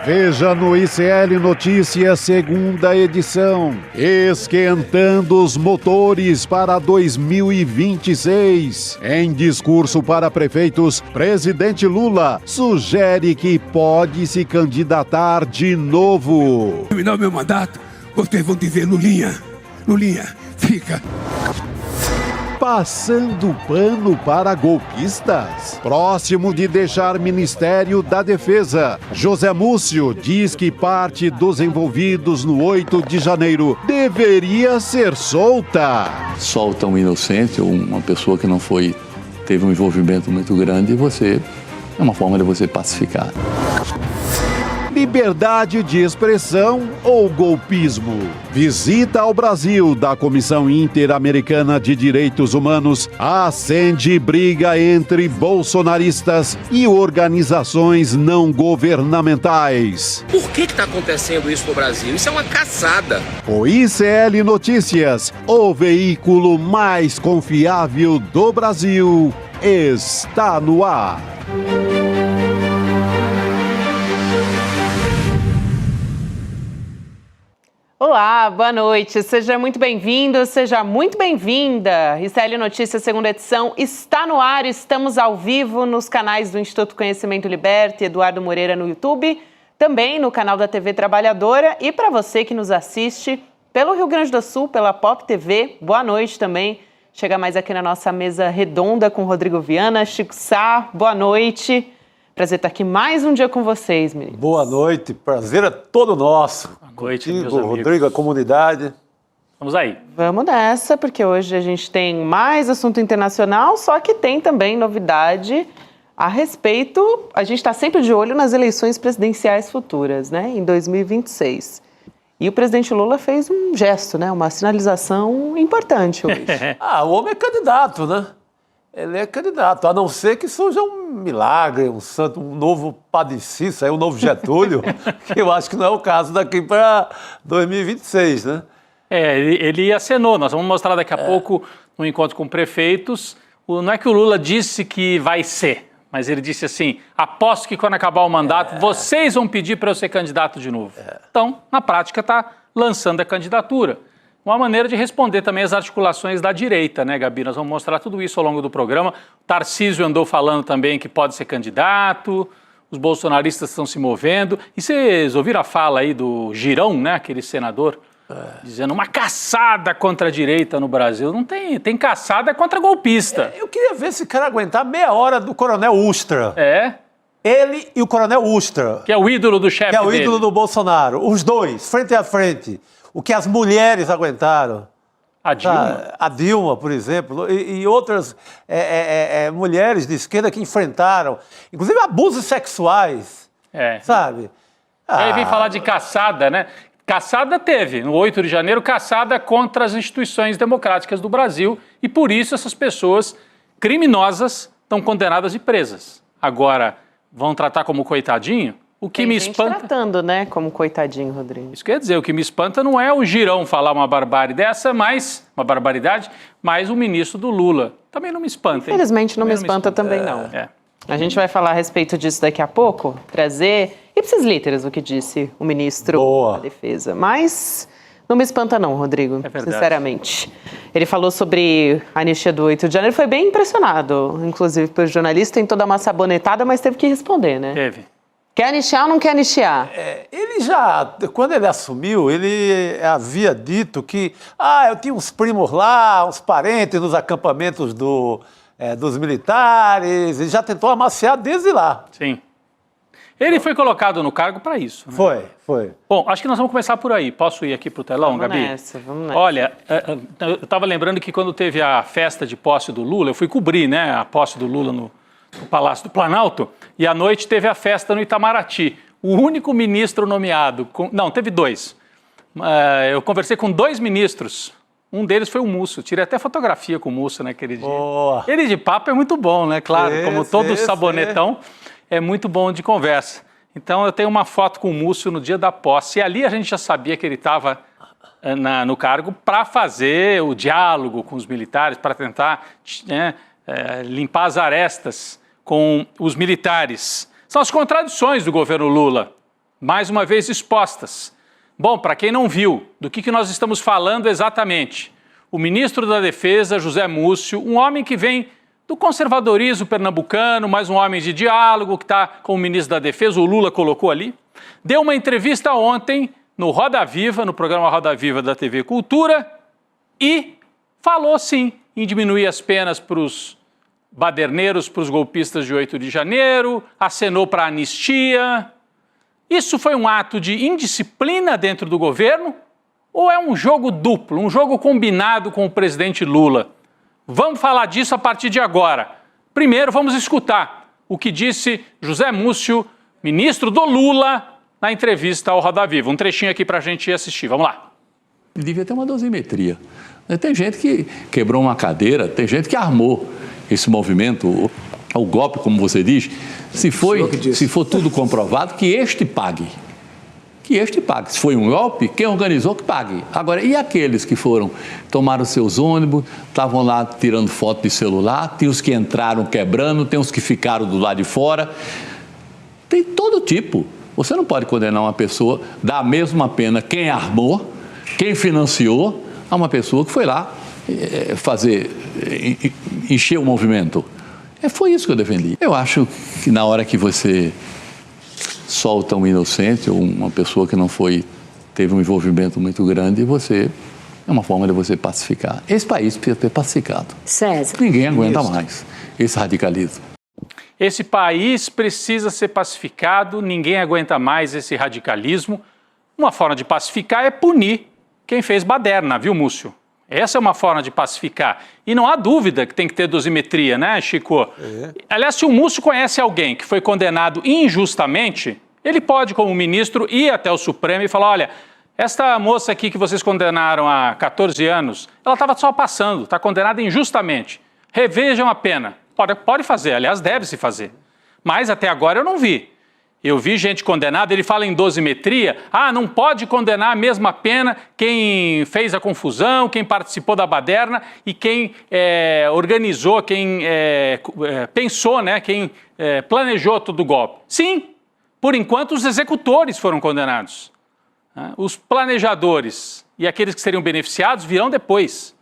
Veja no ICL Notícias, segunda edição. Esquentando os motores para 2026. Em discurso para prefeitos, presidente Lula sugere que pode se candidatar de novo. Terminar o meu mandato, vocês vão dizer: Lulinha, fica. Passando pano para golpistas? Próximo de deixar Ministério da Defesa, José Múcio diz que parte dos envolvidos no 8 de janeiro deveria ser solta. Solta um inocente ou uma pessoa que não teve um envolvimento muito grande e é uma forma de você pacificar. Liberdade de expressão ou golpismo? Visita ao Brasil da Comissão Interamericana de Direitos Humanos acende briga entre bolsonaristas e organizações não governamentais. Por que está acontecendo isso no Brasil? Isso é uma caçada. O ICL Notícias, o veículo mais confiável do Brasil, está no ar. Olá, boa noite. Seja muito bem-vindo, seja muito bem-vinda. ICL Notícias, segunda edição, está no ar. Estamos ao vivo nos canais do Instituto Conhecimento Liberta e Eduardo Moreira no YouTube, também no canal da TV Trabalhadora. E para você que nos assiste pelo Rio Grande do Sul, pela Pop TV, boa noite também. Chega mais aqui na nossa mesa redonda com Rodrigo Viana, Chico Sá, boa noite. Prazer estar aqui mais um dia com vocês, meninos. Boa noite, prazer é todo nosso. Boa noite, contigo, meus amigos. Rodrigo, a comunidade. Vamos aí. Vamos nessa, porque hoje a gente tem mais assunto internacional, só que tem também novidade a respeito... A gente está sempre de olho nas eleições presidenciais futuras, né, em 2026. E o presidente Lula fez um gesto, né, uma sinalização importante hoje. O homem é candidato, né? Ele é candidato, a não ser que surja um milagre, um santo, um novo Padre Cícero, um novo Getúlio, que eu acho que não é o caso daqui para 2026, né? Ele acenou, nós vamos mostrar daqui a pouco no encontro com prefeitos. Não é que o Lula disse que vai ser, mas ele disse assim: aposto que quando acabar o mandato, vocês vão pedir para eu ser candidato de novo. Então, na prática, está lançando a candidatura. Uma maneira de responder também às articulações da direita, né, Gabi? Nós vamos mostrar tudo isso ao longo do programa. O Tarcísio andou falando também que pode ser candidato, os bolsonaristas estão se movendo. E vocês ouviram a fala aí do Girão, né, aquele senador, dizendo uma caçada contra a direita no Brasil. Não tem caçada contra golpista. Eu queria ver esse cara aguentar meia hora do Coronel Ustra. Ele e o Coronel Ustra. Que é o ídolo do chefe dele. Que é o ídolo do Bolsonaro. Os dois, frente a frente. O que as mulheres aguentaram. A Dilma? A Dilma, por exemplo, e outras mulheres de esquerda que enfrentaram, inclusive abusos sexuais, sabe? Aí vem falar de caçada, né? Caçada teve, no 8 de janeiro, caçada contra as instituições democráticas do Brasil e por isso essas pessoas criminosas estão condenadas e presas. Agora, vão tratar como coitadinho? O que me espanta... tratando, né, como coitadinho, Rodrigo. Isso quer dizer, o que me espanta não é o Girão falar uma barbaridade, mas o ministro do Lula. Também não me espanta, hein? Infelizmente não me espanta também, não. A gente vai falar a respeito disso daqui a pouco, trazer ipsis literis o que disse o ministro da Defesa. Mas não me espanta não, Rodrigo, sinceramente. Ele falou sobre a anistia do 8 de janeiro, foi bem impressionado, inclusive pelo jornalista, tentou dar uma sabonetada, mas teve que responder, né? Teve. Quer anistiar ou não quer anistiar? Ele já, quando ele assumiu, ele havia dito que eu tinha uns primos lá, uns parentes nos acampamentos dos militares, e já tentou amaciar desde lá. Sim. Ele foi colocado no cargo para isso, né? Foi. Bom, acho que nós vamos começar por aí. Posso ir aqui para o telão, Gabi? Vamos nessa. Olha, eu estava lembrando que quando teve a festa de posse do Lula, eu fui cobrir, né, a posse do Lula no Palácio do Planalto, e à noite teve a festa no Itamaraty. O único ministro nomeado... Não, teve dois. Eu conversei com dois ministros. Um deles foi o Múcio. Tirei até fotografia com o Múcio naquele dia. Boa. Ele de papo é muito bom, né? Claro, como todo sabonetão, é muito bom de conversa. Então eu tenho uma foto com o Múcio no dia da posse. E ali a gente já sabia que ele estava no cargo para fazer o diálogo com os militares, para tentar limpar as arestas com os militares. São as contradições do governo Lula. mais uma vez expostas. Bom, para quem não viu, do que nós estamos falando exatamente? O ministro da Defesa, José Múcio, um homem que vem do conservadorismo pernambucano, mais um homem de diálogo, que está com o ministro da Defesa, o Lula colocou ali, deu uma entrevista ontem no Roda Viva, no programa Roda Viva da TV Cultura, e falou sim em diminuir as penas para os baderneiros, para os golpistas de 8 de janeiro, acenou para a anistia. Isso foi um ato de indisciplina dentro do governo ou é um jogo duplo, um jogo combinado com o presidente Lula? Vamos falar disso a partir de agora. Primeiro, vamos escutar o que disse José Múcio, ministro do Lula, na entrevista ao Roda Viva. Um trechinho aqui para a gente assistir. Vamos lá. Devia ter uma dosimetria. Tem gente que quebrou uma cadeira, tem gente que armou esse movimento, o golpe, como você diz. Se for tudo comprovado, que este pague. Que este pague. Se foi um golpe, quem organizou que pague. Agora, e aqueles que foram, tomaram seus ônibus, estavam lá tirando foto de celular, tem os que entraram quebrando, tem os que ficaram do lado de fora. Tem todo tipo. Você não pode condenar uma pessoa, dar a mesma pena quem armou, quem financiou, a uma pessoa que foi lá encher o movimento. Foi isso que eu defendi. Eu acho que na hora que você solta um inocente ou uma pessoa que não teve um envolvimento muito grande, é uma forma de você pacificar. Esse país precisa ser pacificado. César. Ninguém aguenta mais esse radicalismo. Esse país precisa ser pacificado, ninguém aguenta mais esse radicalismo. Uma forma de pacificar é punir quem fez baderna, viu, Múcio? Essa é uma forma de pacificar. E não há dúvida que tem que ter dosimetria, né, Chico? Aliás, se o Múcio conhece alguém que foi condenado injustamente, ele pode, como ministro, ir até o Supremo e falar, olha, esta moça aqui que vocês condenaram há 14 anos, ela estava só passando, está condenada injustamente. Revejam a pena. Pode fazer, aliás, deve-se fazer. Mas até agora eu não vi. Eu vi gente condenada, ele fala em dosimetria, não pode condenar a mesma pena quem fez a confusão, quem participou da baderna e quem organizou, quem pensou, né, quem planejou todo o golpe. Sim, por enquanto os executores foram condenados. Os planejadores e aqueles que seriam beneficiados virão depois.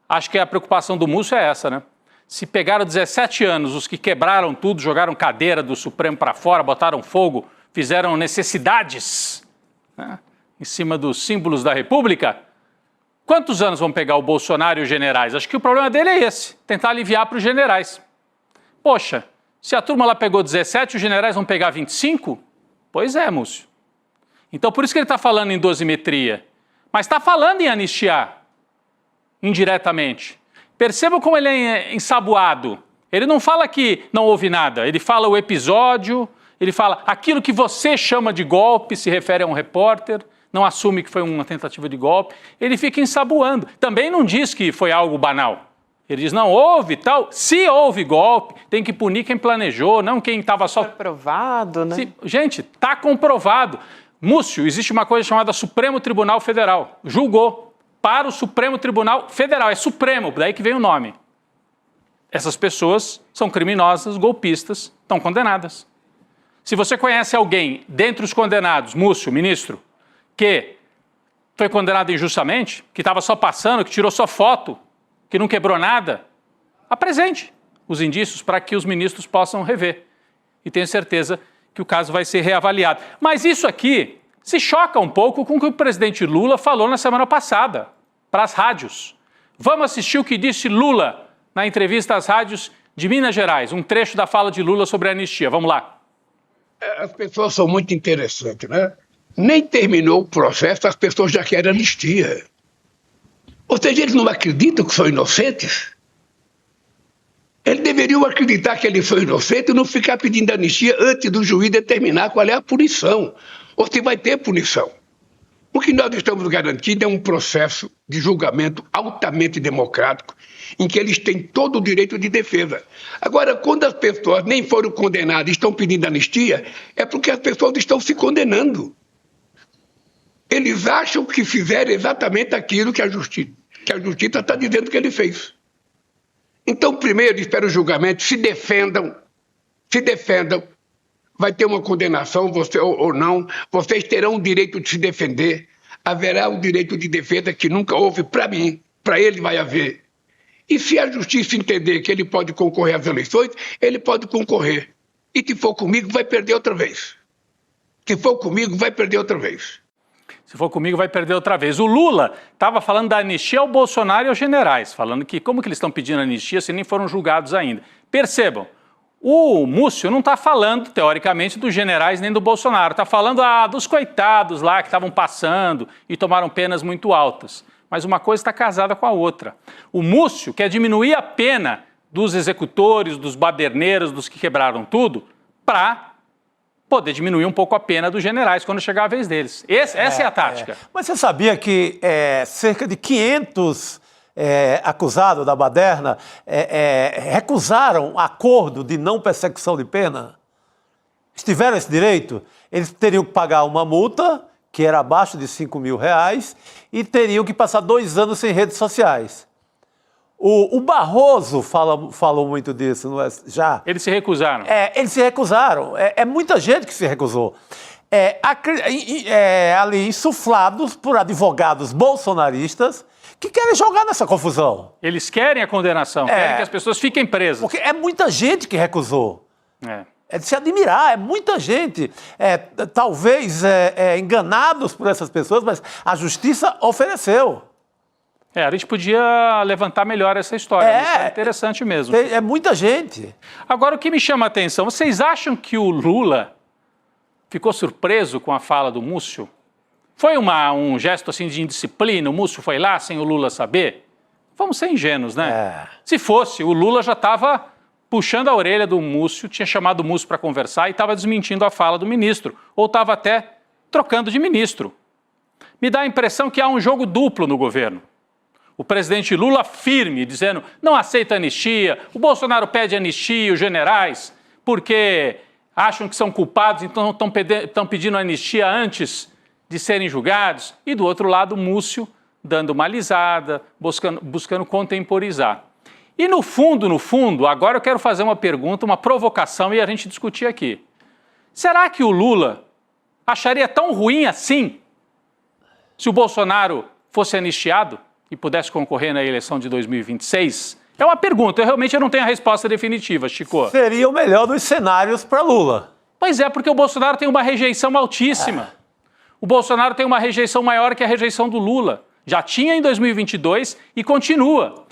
Acho que a preocupação do Múcio é essa, né? Se pegaram 17 anos, os que quebraram tudo, jogaram cadeira do Supremo para fora, botaram fogo, fizeram necessidades, né, em cima dos símbolos da República, quantos anos vão pegar o Bolsonaro e os generais? Acho que o problema dele é esse, tentar aliviar para os generais. Poxa, se a turma lá pegou 17, os generais vão pegar 25? Pois é, Múcio. Então por isso que ele está falando em dosimetria, mas está falando em anistiar, indiretamente. Perceba como ele é ensaboado. Ele não fala que não houve nada, ele fala o episódio, ele fala aquilo que você chama de golpe, se refere a um repórter, não assume que foi uma tentativa de golpe, ele fica ensaboando. Também não diz que foi algo banal. Ele diz, não, houve tal, se houve golpe, tem que punir quem planejou, não quem estava só... Foi provado, né? Gente, está comprovado. Múcio, existe uma coisa chamada Supremo Tribunal Federal, julgou. Para o Supremo Tribunal Federal, é Supremo, daí que vem o nome. Essas pessoas são criminosas, golpistas, estão condenadas. Se você conhece alguém dentre os condenados, Múcio, ministro, que foi condenado injustamente, que estava só passando, que tirou só foto, que não quebrou nada, apresente os indícios para que os ministros possam rever. E tenho certeza que o caso vai ser reavaliado. Mas isso aqui se choca um pouco com o que o presidente Lula falou na semana passada, para as rádios. Vamos assistir o que disse Lula na entrevista às rádios de Minas Gerais, um trecho da fala de Lula sobre a anistia. Vamos lá. As pessoas são muito interessantes, né? Nem terminou o processo, as pessoas já querem anistia. Ou seja, eles não acreditam que são inocentes? Eles deveriam acreditar que ele foi inocente e não ficar pedindo anistia antes do juiz determinar qual é a punição. Ou se vai ter punição. O que nós estamos garantindo é um processo de julgamento altamente democrático, em que eles têm todo o direito de defesa. Agora, quando as pessoas nem foram condenadas e estão pedindo anistia, é porque as pessoas estão se condenando. Eles acham que fizeram exatamente aquilo que a justiça está dizendo que ele fez. Então, primeiro, espero o julgamento, se defendam, vai ter uma condenação, você ou não, vocês terão o direito de se defender, haverá o direito de defesa que nunca houve para mim, para ele vai haver. E se a justiça entender que ele pode concorrer às eleições, ele pode concorrer. E se for comigo, vai perder outra vez. Se for comigo, vai perder outra vez. Se for comigo, vai perder outra vez. O Lula estava falando da anistia ao Bolsonaro e aos generais, falando que como que eles estão pedindo anistia se nem foram julgados ainda. Percebam, o Múcio não está falando, teoricamente, dos generais nem do Bolsonaro. Está falando dos coitados lá que estavam passando e tomaram penas muito altas. Mas uma coisa está casada com a outra. O Múcio quer diminuir a pena dos executores, dos baderneiros, dos que quebraram tudo, para poder diminuir um pouco a pena dos generais quando chegar a vez deles. Essa é a tática. Mas você sabia que cerca de 500 acusados da baderna recusaram acordo de não persecução de pena? Eles tiveram esse direito? Eles teriam que pagar uma multa, que era abaixo de R$5.000, e teriam que passar 2 anos sem redes sociais. O Barroso falou muito disso, não é? Já. Eles se recusaram. Eles se recusaram. É muita gente que se recusou. Ali insuflados por advogados bolsonaristas que querem jogar nessa confusão. Eles querem a condenação, querem que as pessoas fiquem presas. Porque é muita gente que recusou. É de se admirar, é muita gente. Talvez enganados por essas pessoas, mas a justiça ofereceu. A gente podia levantar melhor essa história. Isso é interessante mesmo. É muita gente. Agora, o que me chama a atenção, vocês acham que o Lula ficou surpreso com a fala do Múcio? Foi um gesto assim de indisciplina? O Múcio foi lá sem o Lula saber? Vamos ser ingênuos, né? Se fosse, o Lula já estava puxando a orelha do Múcio, tinha chamado o Múcio para conversar e estava desmentindo a fala do ministro. Ou estava até trocando de ministro. Me dá a impressão que há um jogo duplo no governo. O presidente Lula firme, dizendo não aceita anistia, o Bolsonaro pede anistia, os generais, porque acham que são culpados, então estão pedindo anistia antes de serem julgados. E do outro lado, o Múcio dando uma alisada, buscando contemporizar. E no fundo, agora eu quero fazer uma pergunta, uma provocação e a gente discutir aqui. Será que o Lula acharia tão ruim assim se o Bolsonaro fosse anistiado e pudesse concorrer na eleição de 2026? É uma pergunta, eu realmente não tenho a resposta definitiva, Chico. Seria o melhor dos cenários para Lula. Pois é, porque o Bolsonaro tem uma rejeição altíssima. O Bolsonaro tem uma rejeição maior que a rejeição do Lula. Já tinha em 2022 e continua.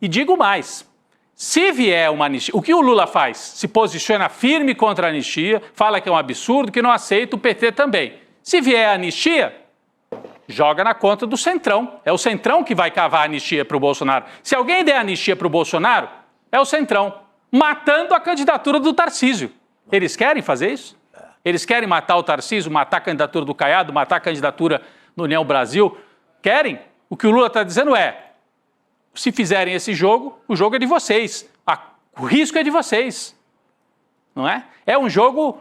E digo mais, se vier uma anistia, o que o Lula faz? Se posiciona firme contra a anistia, fala que é um absurdo, que não aceita, o PT também. Se vier a anistia, joga na conta do Centrão. É o Centrão que vai cavar a anistia para o Bolsonaro. Se alguém der anistia para o Bolsonaro, é o Centrão, matando a candidatura do Tarcísio. Eles querem fazer isso? Eles querem matar o Tarcísio, matar a candidatura do Caiado, matar a candidatura do União Brasil? Querem? O que o Lula está dizendo se fizerem esse jogo, o jogo é de vocês. O risco é de vocês. Não é? É um jogo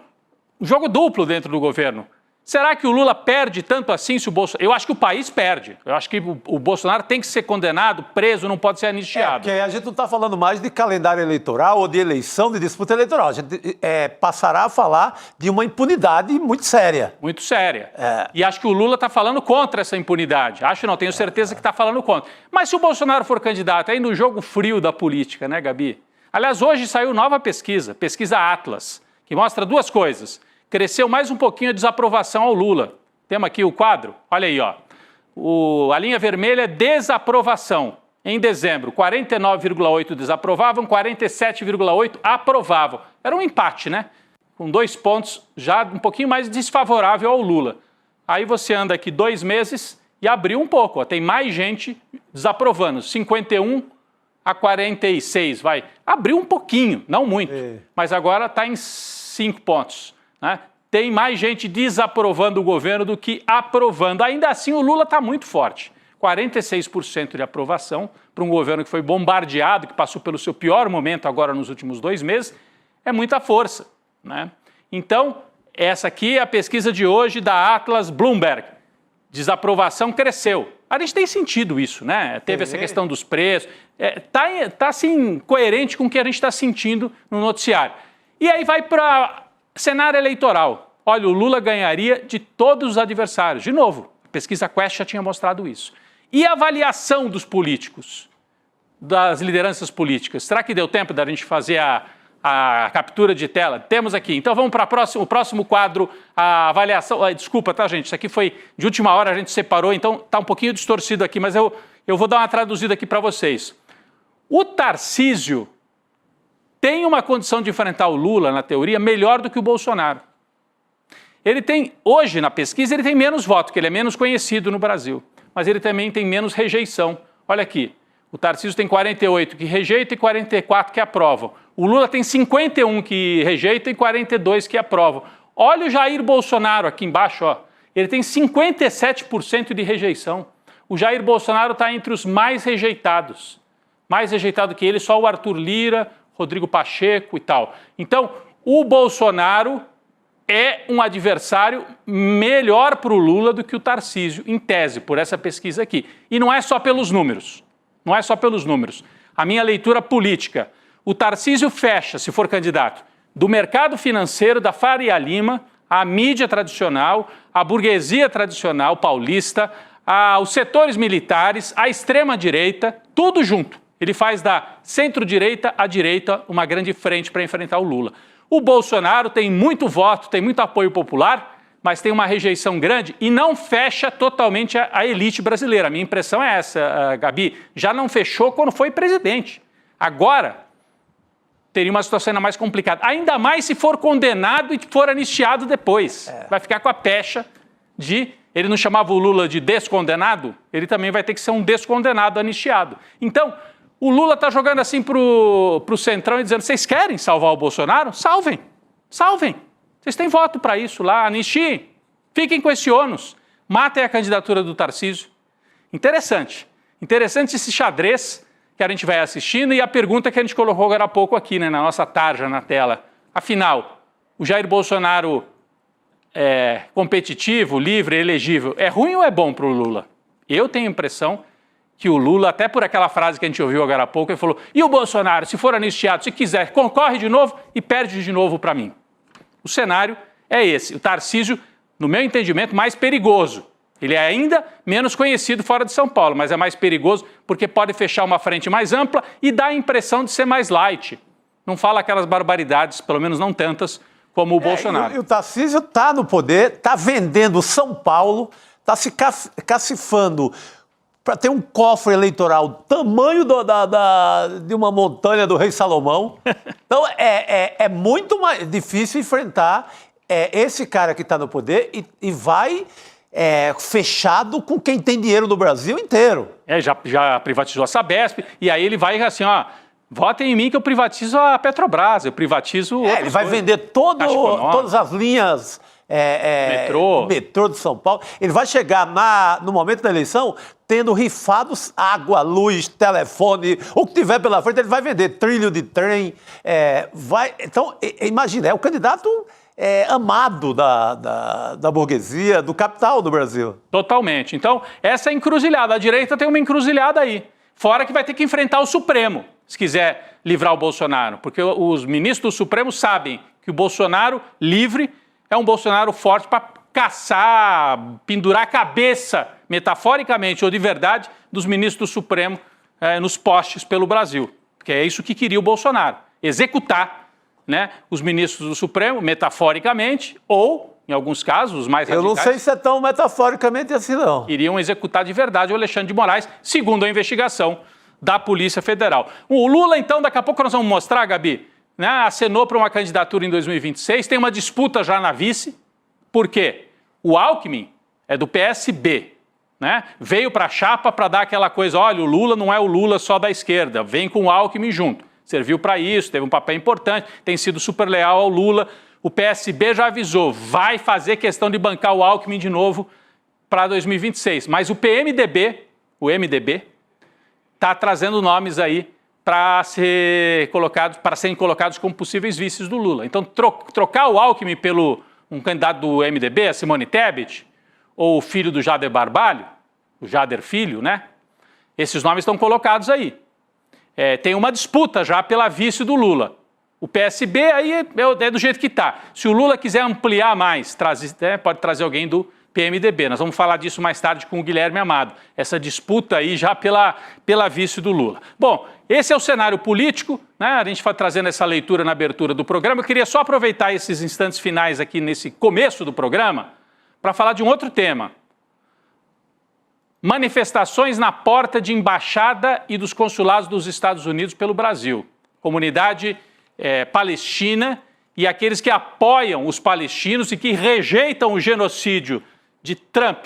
duplo dentro do governo. Será que o Lula perde tanto assim se o Bolsonaro... Eu acho que o país perde. Eu acho que o Bolsonaro tem que ser condenado, preso, não pode ser anistiado. Porque a gente não está falando mais de calendário eleitoral ou de eleição, de disputa eleitoral. A gente passará a falar de uma impunidade muito séria. Muito séria. E acho que o Lula está falando contra essa impunidade. Tenho certeza que está falando contra. Mas se o Bolsonaro for candidato, aí no jogo frio da política, né, Gabi? Aliás, hoje saiu nova pesquisa Atlas, que mostra 2 coisas. Cresceu mais um pouquinho a desaprovação ao Lula. Temos aqui o quadro, olha aí, ó. A linha vermelha é desaprovação. Em dezembro, 49,8% desaprovavam, 47,8% aprovavam. Era um empate, né? Com 2 pontos, já um pouquinho mais desfavorável ao Lula. Aí você anda aqui 2 meses e abriu um pouco, ó. Tem mais gente desaprovando, 51 a 46, vai. Abriu um pouquinho, não muito, mas agora está em 5 pontos. Né? Tem mais gente desaprovando o governo do que aprovando. Ainda assim, o Lula está muito forte. 46% de aprovação para um governo que foi bombardeado, que passou pelo seu pior momento agora nos últimos 2 meses, é muita força. Né? Então, essa aqui é a pesquisa de hoje da Atlas Bloomberg. Desaprovação cresceu. A gente tem sentido isso, né? Teve essa questão dos preços. Tá assim, coerente com o que a gente está sentindo no noticiário. E aí vai para Cenário eleitoral. Olha, o Lula ganharia de todos os adversários. De novo, a pesquisa Quest já tinha mostrado isso. E a avaliação dos políticos, das lideranças políticas? Será que deu tempo da gente fazer a captura de tela? Temos aqui. Então vamos para o próximo quadro, a avaliação. Desculpa, tá, gente? Isso aqui foi de última hora, a gente separou, então está um pouquinho distorcido aqui, mas eu vou dar uma traduzida aqui para vocês. O Tarcísio tem uma condição de enfrentar o Lula, na teoria, melhor do que o Bolsonaro. Ele tem, hoje na pesquisa, ele tem menos voto, porque ele é menos conhecido no Brasil. Mas ele também tem menos rejeição. Olha aqui, o Tarcísio tem 48 que rejeitam e 44 que aprovam. O Lula tem 51 que rejeitam e 42 que aprovam. Olha o Jair Bolsonaro aqui embaixo, ó. Ele tem 57% de rejeição. O Jair Bolsonaro está entre os mais rejeitados. Mais rejeitado que ele, só o Arthur Lira, Rodrigo Pacheco e tal. Então, o Bolsonaro é um adversário melhor para o Lula do que o Tarcísio, em tese, por essa pesquisa aqui. E não é só pelos números. Não é só pelos números. A minha leitura política. O Tarcísio fecha, se for candidato, do mercado financeiro, da Faria Lima, a mídia tradicional, a burguesia tradicional paulista, os setores militares, a extrema-direita, tudo junto. Ele faz da centro-direita à direita uma grande frente para enfrentar o Lula. O Bolsonaro tem muito voto, tem muito apoio popular, mas tem uma rejeição grande e não fecha totalmente a elite brasileira. A minha impressão é essa, Gabi. Já não fechou quando foi presidente. Agora, teria uma situação ainda mais complicada. Ainda mais se for condenado e for anistiado depois. Vai ficar com a pecha de... Ele não chamava o Lula de descondenado? Ele também vai ter que ser um descondenado anistiado. Então, o Lula está jogando assim pro Centrão e dizendo, vocês querem salvar o Bolsonaro? Salvem. Salvem. Vocês têm voto para isso lá, anistiem. Fiquem com esse ônus. Matem a candidatura do Tarcísio. Interessante. Interessante esse xadrez que a gente vai assistindo e a pergunta que a gente colocou agora há pouco aqui, né, na nossa tarja na tela. Afinal, o Jair Bolsonaro é competitivo, livre, elegível, é ruim ou é bom para o Lula? Eu tenho a impressão que o Lula, até por aquela frase que a gente ouviu agora há pouco, ele falou, e o Bolsonaro, se for anistiado, se quiser, concorre de novo e perde de novo para mim. O cenário é esse. O Tarcísio, no meu entendimento, mais perigoso. Ele é ainda menos conhecido fora de São Paulo, mas é mais perigoso porque pode fechar uma frente mais ampla e dá a impressão de ser mais light. Não fala aquelas barbaridades, pelo menos não tantas, como o Bolsonaro. E o Tarcísio está no poder, está vendendo São Paulo, está se cacifando para ter um cofre eleitoral tamanho de uma montanha do rei Salomão. Então, é muito mais difícil enfrentar esse cara que está no poder e vai fechado com quem tem dinheiro no Brasil inteiro. Já privatizou a Sabesp, e aí ele vai assim, ó, votem em mim que eu privatizo a Petrobras, eu privatizo... ele vai vender todas as linhas... metrô de São Paulo. Ele vai chegar no momento da eleição tendo rifados água, luz, telefone, o que tiver pela frente, ele vai vender trilho de trem. Então, imagina, é o candidato amado da burguesia, do capital do Brasil. Totalmente. Então, essa encruzilhada, a direita tem uma encruzilhada aí. Fora que vai ter que enfrentar o Supremo, se quiser livrar o Bolsonaro. Porque os ministros do Supremo sabem que o Bolsonaro livre é um Bolsonaro forte para caçar, pendurar a cabeça, metaforicamente ou de verdade, dos ministros do Supremo nos postes pelo Brasil. Porque é isso que queria o Bolsonaro, executar, né, os ministros do Supremo, metaforicamente, ou, em alguns casos, os mais radicais... Eu não sei se é tão metaforicamente assim, não. Iriam executar de verdade o Alexandre de Moraes, segundo a investigação da Polícia Federal. O Lula, então, daqui a pouco nós vamos mostrar, Gabi, né, acenou para uma candidatura em 2026, tem uma disputa já na vice. Por quê? O Alckmin é do PSB, né? Veio para a chapa para dar aquela coisa, olha, o Lula não é o Lula só da esquerda, vem com o Alckmin junto. Serviu para isso, teve um papel importante, tem sido super leal ao Lula. O PSB já avisou, vai fazer questão de bancar o Alckmin de novo para 2026. Mas o PMDB, o MDB, está trazendo nomes aí para serem colocados como possíveis vices do Lula. Então, trocar o Alckmin pelo um candidato do MDB, a Simone Tebet, ou o filho do Jader Barbalho, o Jader Filho, né? Esses nomes estão colocados aí. Tem uma disputa já pela vice do Lula. O PSB aí é do jeito que está. Se o Lula quiser ampliar mais, pode trazer alguém do PMDB. Nós vamos falar disso mais tarde com o Guilherme Amado. Essa disputa aí já pela vice do Lula. Bom, esse é o cenário político, né? A gente vai trazendo essa leitura na abertura do programa. Eu queria só aproveitar esses instantes finais aqui nesse começo do programa para falar de um outro tema. Manifestações na porta de embaixada e dos consulados dos Estados Unidos pelo Brasil. Comunidade palestina e aqueles que apoiam os palestinos e que rejeitam o genocídio de Trump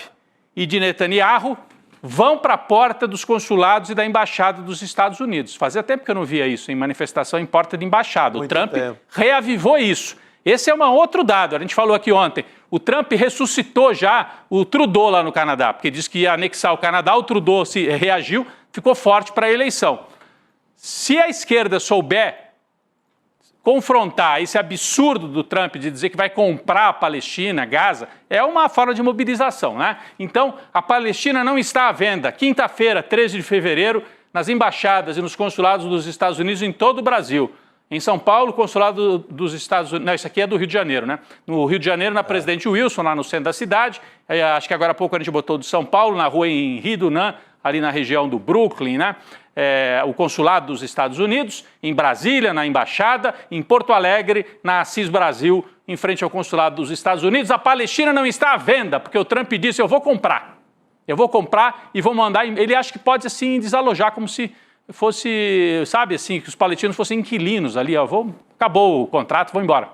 e de Netanyahu vão para a porta dos consulados e da embaixada dos Estados Unidos. Fazia tempo que eu não via isso em manifestação em porta de embaixada. O Trump reavivou isso. Esse é um outro dado, a gente falou aqui ontem. O Trump ressuscitou já o Trudeau lá no Canadá, porque disse que ia anexar o Canadá, o Trudeau reagiu, ficou forte para a eleição. Se a esquerda souber confrontar esse absurdo do Trump de dizer que vai comprar a Palestina, Gaza, é uma forma de mobilização, né? Então, a Palestina não está à venda. Quinta-feira, 13 de fevereiro, nas embaixadas e nos consulados dos Estados Unidos em todo o Brasil. Em São Paulo, o consulado dos Estados Unidos... Não, isso aqui é do Rio de Janeiro, né? No Rio de Janeiro, na Presidente Wilson, lá no centro da cidade. Acho que agora há pouco a gente botou de São Paulo, na rua Henri Dunant, ali na região do Brooklyn, né? O consulado dos Estados Unidos, em Brasília, na Embaixada, em Porto Alegre, na Assis Brasil, em frente ao consulado dos Estados Unidos. A Palestina não está à venda, porque o Trump disse, eu vou comprar e vou mandar... Ele acha que pode, assim, desalojar, como se fosse, sabe, assim, que os palestinos fossem inquilinos ali, acabou o contrato, vou embora.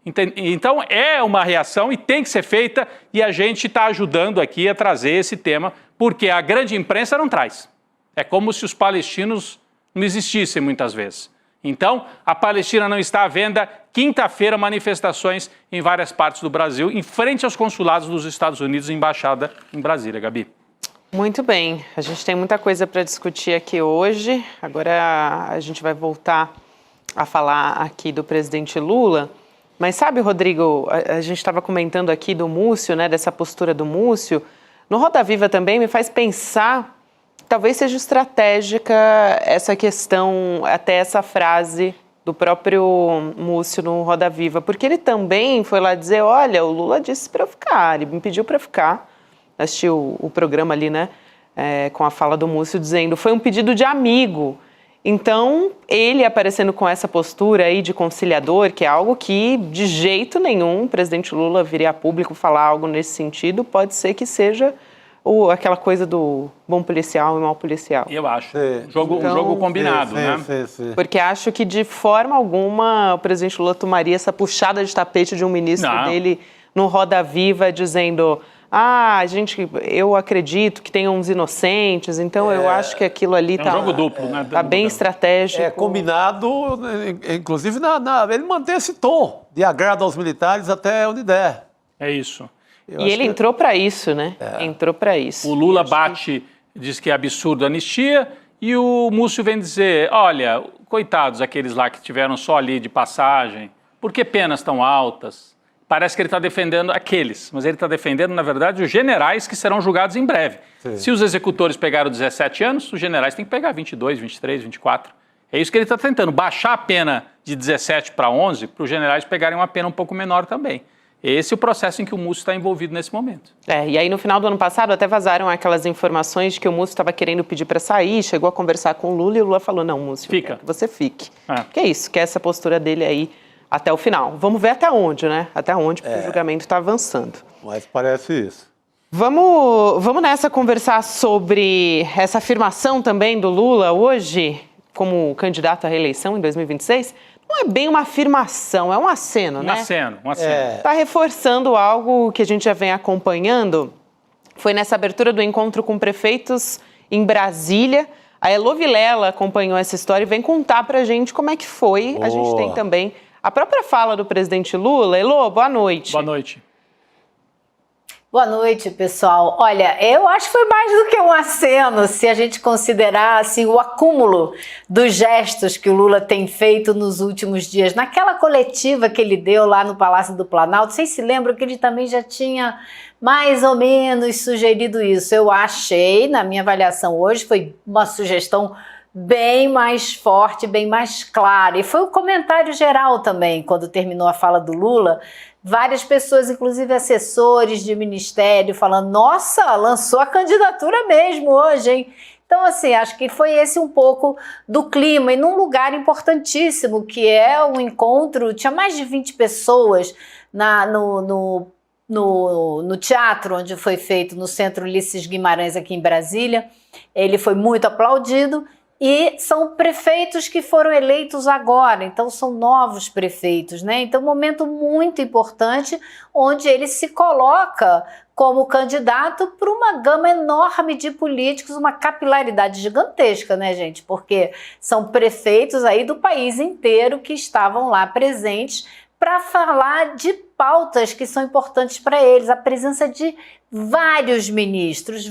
Então, é uma reação e tem que ser feita, e a gente está ajudando aqui a trazer esse tema, porque a grande imprensa não traz. É como se os palestinos não existissem muitas vezes. Então, a Palestina não está à venda. Quinta-feira, manifestações em várias partes do Brasil, em frente aos consulados dos Estados Unidos e embaixada em Brasília. Gabi. Muito bem. A gente tem muita coisa para discutir aqui hoje. Agora a gente vai voltar a falar aqui do presidente Lula. Mas sabe, Rodrigo, a gente estava comentando aqui do Múcio, né, dessa postura do Múcio. No Roda Viva também me faz pensar... Talvez seja estratégica essa questão, até essa frase do próprio Múcio no Roda Viva, porque ele também foi lá dizer, olha, o Lula disse para eu ficar, ele me pediu para ficar. Assisti o programa ali, né, com a fala do Múcio dizendo, foi um pedido de amigo. Então, ele aparecendo com essa postura aí de conciliador, que é algo que de jeito nenhum o presidente Lula viria a público falar algo nesse sentido, pode ser que seja... aquela coisa do bom policial e mau policial. Eu acho. Um jogo combinado, né? Sim. Porque acho que de forma alguma o presidente Lula tomaria essa puxada de tapete de um ministro dele no Roda Viva dizendo eu acredito que tem uns inocentes, então eu acho que aquilo ali tá... É um jogo duplo, né? Tá bem estratégico. É combinado, inclusive, ele mantém esse tom de agrado aos militares até onde der. É isso. E ele entrou para isso, né? Entrou para isso. O Lula diz que é absurdo a anistia, e o Múcio vem dizer, olha, coitados aqueles lá que tiveram só ali de passagem, por que penas tão altas? Parece que ele está defendendo aqueles, mas ele está defendendo, na verdade, os generais que serão julgados em breve. Sim. Se os executores pegaram 17 anos, os generais têm que pegar 22, 23, 24. É isso que ele está tentando, baixar a pena de 17 para 11, para os generais pegarem uma pena um pouco menor também. Esse é o processo em que o Múcio está envolvido nesse momento. E aí no final do ano passado até vazaram aquelas informações de que o Múcio estava querendo pedir para sair, chegou a conversar com o Lula e o Lula falou, não, Múcio, fica. Que você fique. Que é isso, que é essa postura dele aí até o final. Vamos ver até onde, né? Até onde, porque o julgamento está avançando. Mas parece isso. Vamos nessa conversar sobre essa afirmação também do Lula hoje, como candidato à reeleição em 2026. Não é bem uma afirmação, é um aceno, né? Um aceno. Está reforçando algo que a gente já vem acompanhando. Foi nessa abertura do encontro com prefeitos em Brasília. A Elô Vilela acompanhou essa história e vem contar pra gente como é que foi. A gente tem também a própria fala do presidente Lula. Elô, boa noite. Boa noite. Boa noite, pessoal. Olha, eu acho que foi mais do que um aceno, se a gente considerar assim, o acúmulo dos gestos que o Lula tem feito nos últimos dias. Naquela coletiva que ele deu lá no Palácio do Planalto, vocês se lembram que ele também já tinha mais ou menos sugerido isso. Eu achei, na minha avaliação hoje, foi uma sugestão bem mais forte, bem mais clara. E foi um comentário geral também, quando terminou a fala do Lula, várias pessoas, inclusive assessores de ministério, falando, nossa, lançou a candidatura mesmo hoje, hein? Então, assim, acho que foi esse um pouco do clima, e num lugar importantíssimo, que é um encontro, tinha mais de 20 pessoas no teatro onde foi feito, no Centro Ulisses Guimarães, aqui em Brasília. Ele foi muito aplaudido, e são prefeitos que foram eleitos agora, então são novos prefeitos, né? Então, um momento muito importante, onde ele se coloca como candidato para uma gama enorme de políticos, uma capilaridade gigantesca, né, gente? Porque são prefeitos aí do país inteiro que estavam lá presentes para falar de pautas que são importantes para eles, a presença de vários ministros,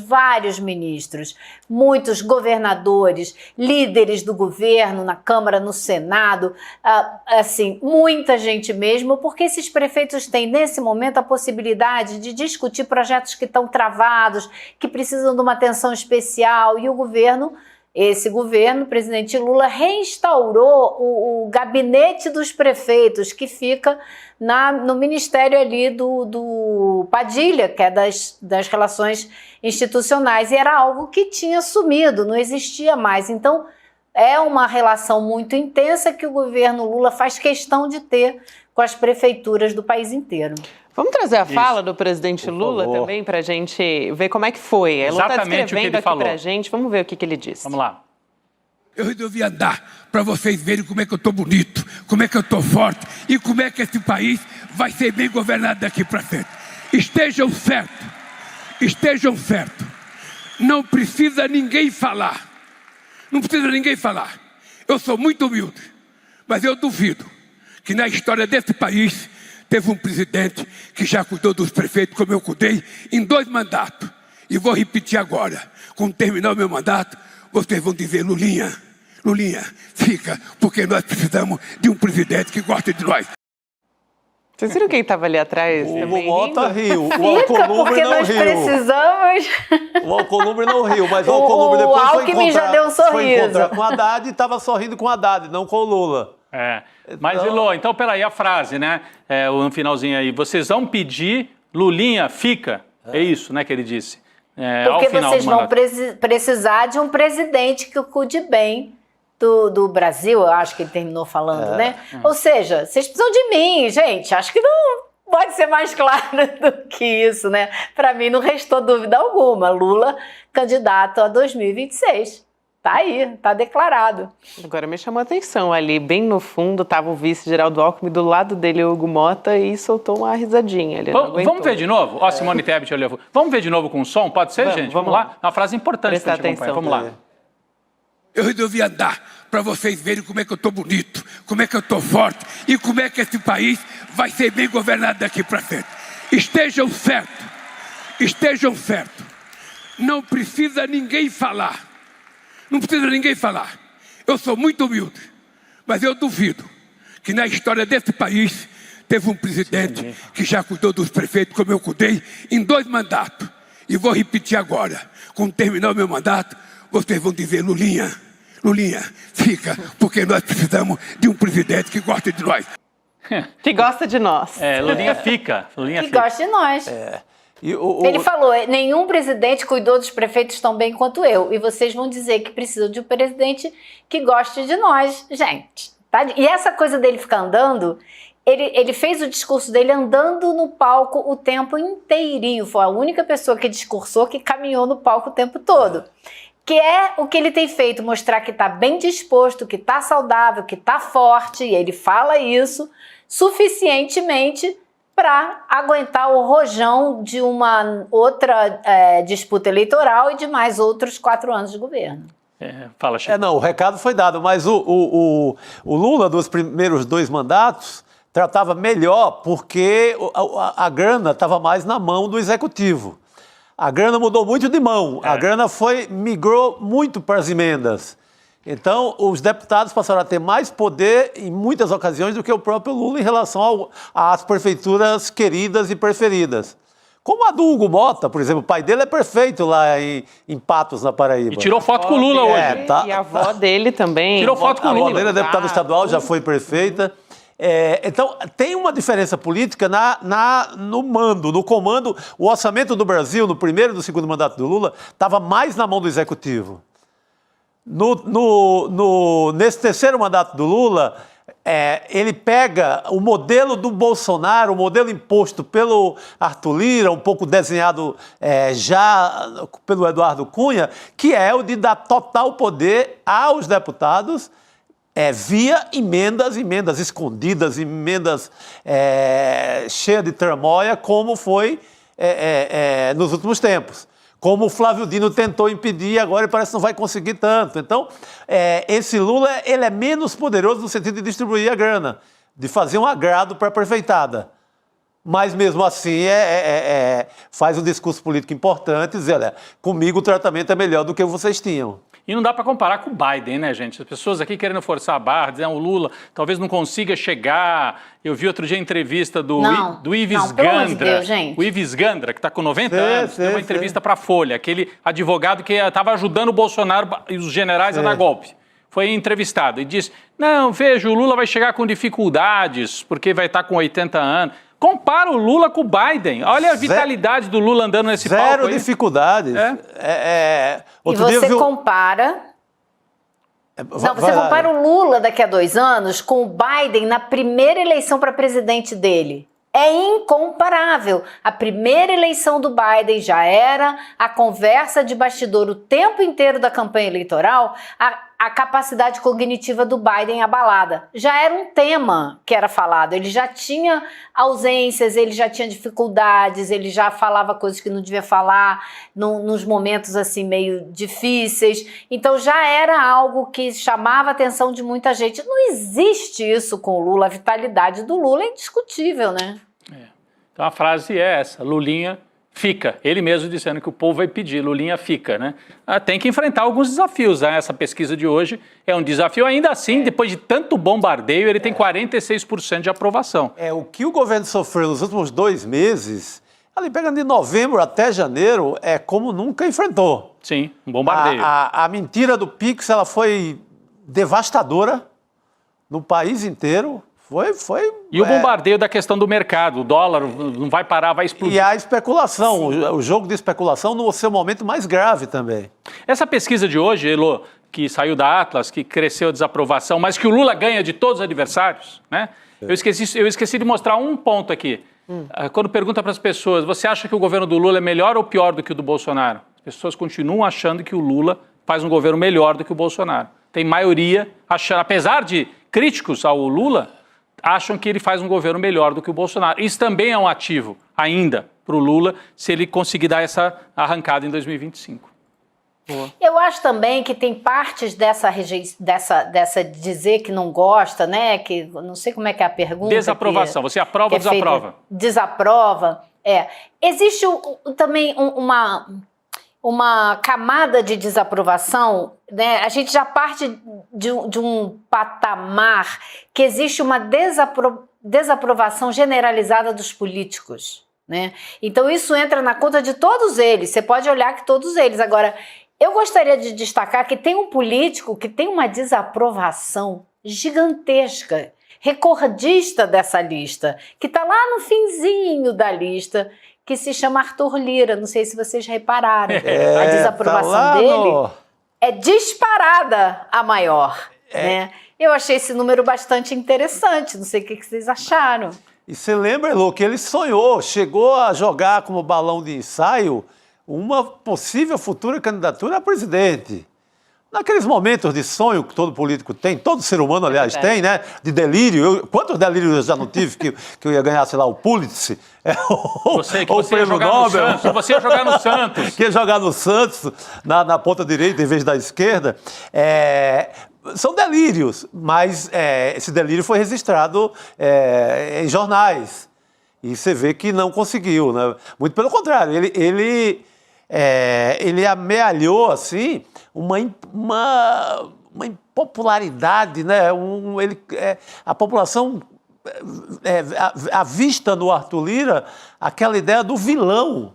muitos governadores, líderes do governo na Câmara, no Senado, assim, muita gente mesmo, porque esses prefeitos têm, nesse momento, a possibilidade de discutir projetos que estão travados, que precisam de uma atenção especial, e o governo, esse governo, o presidente Lula, reinstaurou o gabinete dos prefeitos, que fica no ministério ali do Padilha, que é das relações institucionais, e era algo que tinha sumido, não existia mais. Então, é uma relação muito intensa que o governo Lula faz questão de ter com as prefeituras do país inteiro. Vamos trazer a fala do presidente Lula também para a gente ver como é que foi. Ele está descrevendo aqui para a gente. Vamos ver o que ele disse. Vamos lá. Eu resolvi andar para vocês verem como é que eu estou bonito, como é que eu estou forte e como é que esse país vai ser bem governado daqui para frente. Estejam certos. Não precisa ninguém falar. Eu sou muito humilde, mas eu duvido que na história desse país teve um presidente que já cuidou dos prefeitos como eu cuidei em 2 mandatos. E vou repetir agora. Quando terminar o meu mandato, vocês vão dizer, Lulinha, fica, porque nós precisamos de um presidente que goste de nós. Vocês viram quem estava ali atrás também rindo? O Mota riu, o Fica, Alcolumbre porque não nós riu. precisamos... O Alcolumbre não riu, mas o Alcolumbre depois Alckmin já deu um foi sorriso. encontrar com o Haddad e estava sorrindo com o Haddad, não com o Lula. Mas, Ilô, então, peraí, a frase, né? No finalzinho aí. Vocês vão pedir, Lulinha, fica. É isso, né, que ele disse. Porque ao final vocês do vão mandato. precisar de um presidente que cuide bem do Brasil, eu acho que ele terminou falando, né? Ou seja, vocês precisam de mim, gente. Acho que não pode ser mais claro do que isso, né? Para mim não restou dúvida alguma. Lula, candidato a 2026. Tá aí, tá declarado. Agora me chamou a atenção ali, bem no fundo, estava o vice Geraldo Alckmin, do lado dele o Hugo Mota, e soltou uma risadinha. Ele Vamos ver de novo? Ó, Simone Tebet, olha. Vamos ver de novo com o som? Pode ser, gente? Vamos lá? Uma frase importante para a gente acompanhar. Vamos lá. Eu resolvi andar para vocês verem como é que eu estou bonito, como é que eu estou forte e como é que esse país vai ser bem governado daqui para frente. Estejam certos. Não precisa ninguém falar. Eu sou muito humilde, mas eu duvido que na história desse país teve um presidente que já cuidou dos prefeitos como eu cuidei em 2 mandatos. E vou repetir agora. Quando terminar o meu mandato, vocês vão dizer, Lulinha, fica, porque nós precisamos de um presidente que goste de nós. Que gosta de nós. Lulinha fica. Que gosta de nós. Ele falou, nenhum presidente cuidou dos prefeitos tão bem quanto eu. E vocês vão dizer que precisam de um presidente que goste de nós. Gente, tá? E essa coisa dele ficar andando, ele fez o discurso dele andando no palco o tempo inteirinho. Foi a única pessoa que discursou que caminhou no palco o tempo todo. Que é o que ele tem feito, mostrar que está bem disposto, que está saudável, que está forte. E ele fala isso suficientemente para aguentar o rojão de uma outra disputa eleitoral e de mais outros 4 anos de governo. Fala, Chico. Não, o recado foi dado, mas o Lula, dos primeiros 2 mandatos, tratava melhor porque a grana estava mais na mão do executivo. A grana mudou muito de mão, a grana migrou muito para as emendas. Então, os deputados passaram a ter mais poder em muitas ocasiões do que o próprio Lula em relação às prefeituras queridas e preferidas. como a do Hugo Mota, por exemplo. O pai dele é prefeito lá em Patos, na Paraíba. E tirou foto com o Lula hoje. E a avó dele também. Tirou foto com o Lula. A avó dele é deputada estadual, já foi prefeita. Então, tem uma diferença política no mando, no comando. O orçamento do Brasil, no primeiro e no segundo mandato do Lula, estava mais na mão do Executivo. Nesse terceiro mandato do Lula, ele pega o modelo do Bolsonaro, o modelo imposto pelo Arthur Lira, um pouco desenhado já pelo Eduardo Cunha, que é o de dar total poder aos deputados, via emendas escondidas, emendas cheias de tramóia, como foi nos últimos tempos. Como o Flávio Dino tentou impedir, agora ele parece que não vai conseguir tanto. Então, esse Lula ele é menos poderoso no sentido de distribuir a grana, de fazer um agrado para a prefeitada. Mas, mesmo assim, faz um discurso político importante, dizer, olha, comigo o tratamento é melhor do que vocês tinham. E não dá para comparar com o Biden, né, gente? As pessoas aqui querendo forçar a barra, dizendo o Lula talvez não consiga chegar. Eu vi outro dia a entrevista do Ives Gandra. O Ives Gandra, que está com 90 anos, deu uma entrevista para a Folha, aquele advogado que estava ajudando o Bolsonaro e os generais a dar golpe. Foi entrevistado e disse, não, veja, o Lula vai chegar com dificuldades, porque vai estar com 80 anos. Compara o Lula com o Biden. Olha a vitalidade do Lula andando nesse palco. Zero dificuldades. E você compara... Você compara o Lula daqui a 2 anos com o Biden na primeira eleição para presidente dele. É incomparável. A primeira eleição do Biden já era a conversa de bastidor o tempo inteiro da campanha eleitoral, a capacidade cognitiva do Biden abalada. Já era um tema que era falado, ele já tinha ausências, ele já tinha dificuldades, ele já falava coisas que não devia falar nos momentos assim meio difíceis. Então já era algo que chamava a atenção de muita gente. Não existe isso com o Lula, a vitalidade do Lula é indiscutível, né? Então a frase é essa, Lulinha fica. Ele mesmo dizendo que o povo vai pedir, Lulinha fica, né? Tem que enfrentar alguns desafios, né? Essa pesquisa de hoje é um desafio. Ainda assim, depois de tanto bombardeio, ele tem 46% de aprovação. O que o governo sofreu nos últimos 2 meses, ali pegando de novembro até janeiro, é como nunca enfrentou. Sim, um bombardeio. A mentira do Pix, ela foi devastadora no país inteiro. E o bombardeio da questão do mercado, o dólar não vai parar, vai explodir. E a especulação, o jogo de especulação no seu momento mais grave também. Essa pesquisa de hoje, Elô, que saiu da Atlas, que cresceu a desaprovação, mas que o Lula ganha de todos os adversários, né? Eu esqueci de mostrar um ponto aqui. Quando pergunta para as pessoas, você acha que o governo do Lula é melhor ou pior do que o do Bolsonaro? As pessoas continuam achando que o Lula faz um governo melhor do que o Bolsonaro. Tem maioria achando, apesar de críticos ao Lula, acham que ele faz um governo melhor do que o Bolsonaro. Isso também é um ativo ainda para o Lula, se ele conseguir dar essa arrancada em 2025. Boa. Eu acho também que tem partes dessa dizer que não gosta, né? Que não sei como é que é a pergunta. Desaprovação. Você aprova ou desaprova? Desaprova. Existe também uma camada de desaprovação, né? A gente já parte de um patamar que existe uma desaprovação generalizada dos políticos, né? Então isso entra na conta de todos eles, você pode olhar que todos eles. Agora, eu gostaria de destacar que tem um político que tem uma desaprovação gigantesca, recordista dessa lista, que está lá no finzinho da lista, que se chama Arthur Lira. Não sei se vocês repararam. A desaprovação dele é disparada a maior. Né? Eu achei esse número bastante interessante. Não sei o que vocês acharam. E você lembra, Elô, que ele sonhou, chegou a jogar como balão de ensaio uma possível futura candidatura a presidente. Naqueles momentos de sonho que todo político tem, todo ser humano, aliás, tem, né? De delírio. Quantos delírios eu já não tive que eu ia ganhar, sei lá, o Pulitzer? Ou o Prêmio Nobel. Você ia jogar no Santos. Que ia jogar no Santos, na ponta direita em vez da esquerda. São delírios, mas esse delírio foi registrado em jornais. E você vê que não conseguiu, né? Muito pelo contrário, ele amealhou, assim, uma impopularidade, né? A população à vista no Arthur Lira aquela ideia do vilão,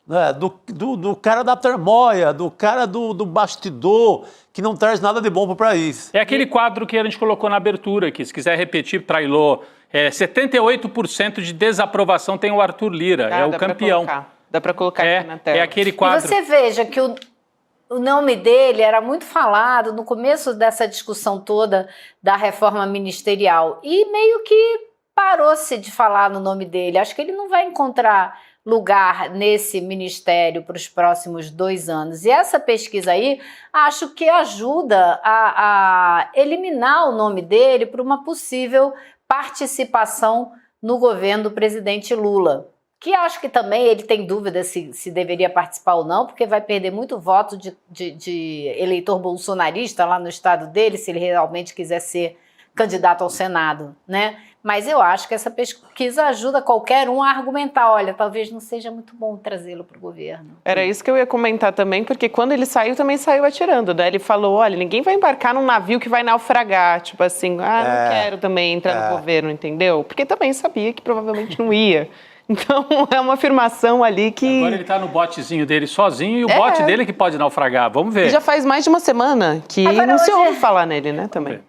né? do cara da tramóia, do cara do bastidor, que não traz nada de bom para o país. É aquele quadro que a gente colocou na abertura aqui, se quiser repetir, Trailô, 78% de desaprovação tem o Arthur Lira, é o campeão. Dá para colocar aqui na tela. É aquele quadro. E você veja que o nome dele era muito falado no começo dessa discussão toda da reforma ministerial e meio que parou-se de falar no nome dele. Acho que ele não vai encontrar lugar nesse ministério para os próximos 2 anos. E essa pesquisa aí, acho que ajuda a eliminar o nome dele para uma possível participação no governo do presidente Lula. Que acho que também ele tem dúvida se deveria participar ou não, porque vai perder muito voto de eleitor bolsonarista lá no estado dele, se ele realmente quiser ser candidato ao Senado, né? Mas eu acho que essa pesquisa ajuda qualquer um a argumentar, olha, talvez não seja muito bom trazê-lo para o governo. Era isso que eu ia comentar também, porque quando ele saiu, também saiu atirando, né? Ele falou, olha, ninguém vai embarcar num navio que vai naufragar, tipo assim, não quero também entrar no governo, entendeu? Porque também sabia que provavelmente não ia. Então, é uma afirmação ali que... Agora ele está no botezinho dele sozinho e o bote dele que pode naufragar. Vamos ver. Já faz mais de uma semana que agora não se hoje... ouve falar nele, né, também.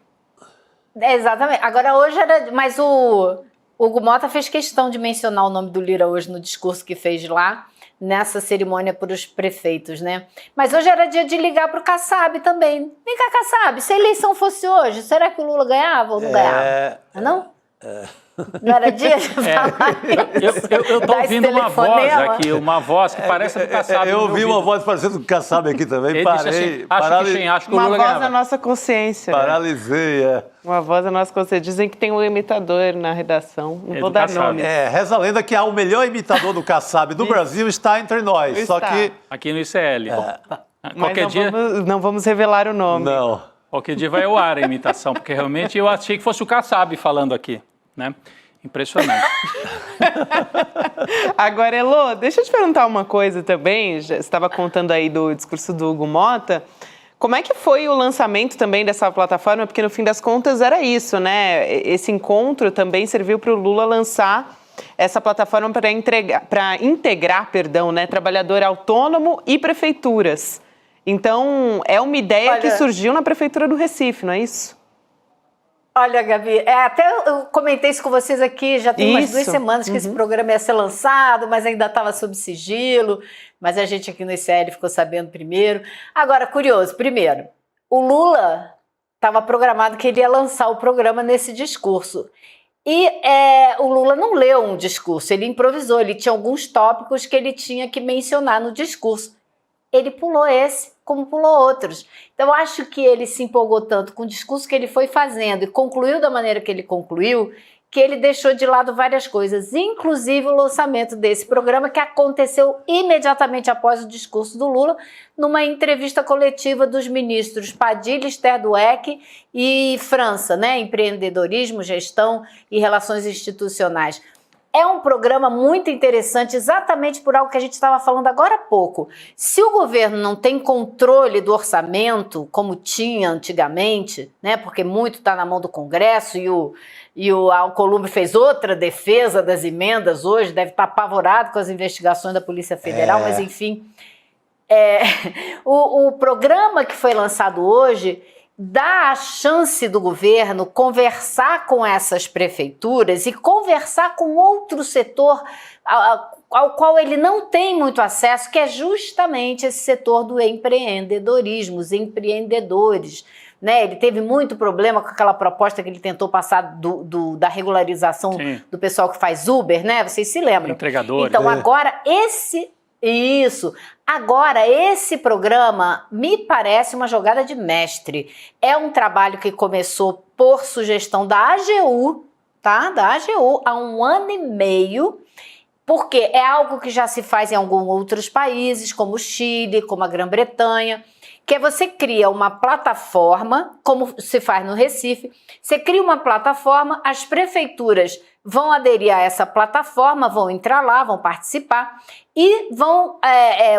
Exatamente. Agora, hoje era... Mas o Hugo Mota fez questão de mencionar o nome do Lira hoje no discurso que fez lá, nessa cerimônia para os prefeitos, né? Mas hoje era dia de ligar para o Kassab também. Vem cá, Kassab, se a eleição fosse hoje, será que o Lula ganhava ou não ganhava? Não? Não era dia de falar eu tô ouvindo uma voz aqui, uma voz que parece do Kassab. Eu ouvi uma voz parecendo do Kassab aqui também, parei. Acho que o Lula uma ganhava. voz da nossa consciência. Paralisei, Uma voz da nossa consciência. Dizem que tem um imitador na redação, não vou dar nome. Reza a lenda que o melhor imitador do Kassab do Brasil está entre nós, só que... Aqui no ICL. Mas não vamos revelar o nome. Não. Qualquer dia vai ao ar a imitação, porque realmente eu achei que fosse o Kassab falando aqui. Né? Impressionante. Agora, Elô, deixa eu te perguntar uma coisa também. Você estava contando aí do discurso do Hugo Mota. Como é que foi o lançamento também dessa plataforma? Porque no fim das contas era isso, né? Esse encontro também serviu para o Lula lançar essa plataforma para integrar, né, trabalhador autônomo e prefeituras. Então, é uma ideia que surgiu na Prefeitura do Recife, não é isso? Olha, Gabi, até eu comentei isso com vocês aqui, já tem umas 2 semanas que esse programa ia ser lançado, mas ainda estava sob sigilo, mas a gente aqui no ICL ficou sabendo primeiro. Agora, curioso, primeiro, o Lula estava programado que ele ia lançar o programa nesse discurso. E o Lula não leu um discurso, ele improvisou, ele tinha alguns tópicos que ele tinha que mencionar no discurso. Ele pulou esse, como pulou outros. Então, eu acho que ele se empolgou tanto com o discurso que ele foi fazendo e concluiu da maneira que ele concluiu, que ele deixou de lado várias coisas, inclusive o lançamento desse programa, que aconteceu imediatamente após o discurso do Lula, numa entrevista coletiva dos ministros Padilha, Esther Dweck e França, né? Empreendedorismo, gestão e relações institucionais. É um programa muito interessante exatamente por algo que a gente estava falando agora há pouco. Se o governo não tem controle do orçamento, como tinha antigamente, né, porque muito está na mão do Congresso e o Alcolumbre fez outra defesa das emendas hoje, deve estar apavorado com as investigações da Polícia Federal, mas enfim. O programa que foi lançado hoje dá a chance do governo conversar com essas prefeituras e conversar com outro setor ao qual ele não tem muito acesso, que é justamente esse setor do empreendedorismo, os empreendedores. Né? Ele teve muito problema com aquela proposta que ele tentou passar da regularização do pessoal que faz Uber, né? Vocês se lembram? Entregadores. Então, agora Agora, esse programa me parece uma jogada de mestre. É um trabalho que começou por sugestão da AGU, tá? Da AGU, há 1 ano e meio, porque é algo que já se faz em alguns outros países, como o Chile, como a Grã-Bretanha, que é você cria uma plataforma, como se faz no Recife, você cria uma plataforma, as prefeituras vão aderir a essa plataforma, vão entrar lá, vão participar e vão,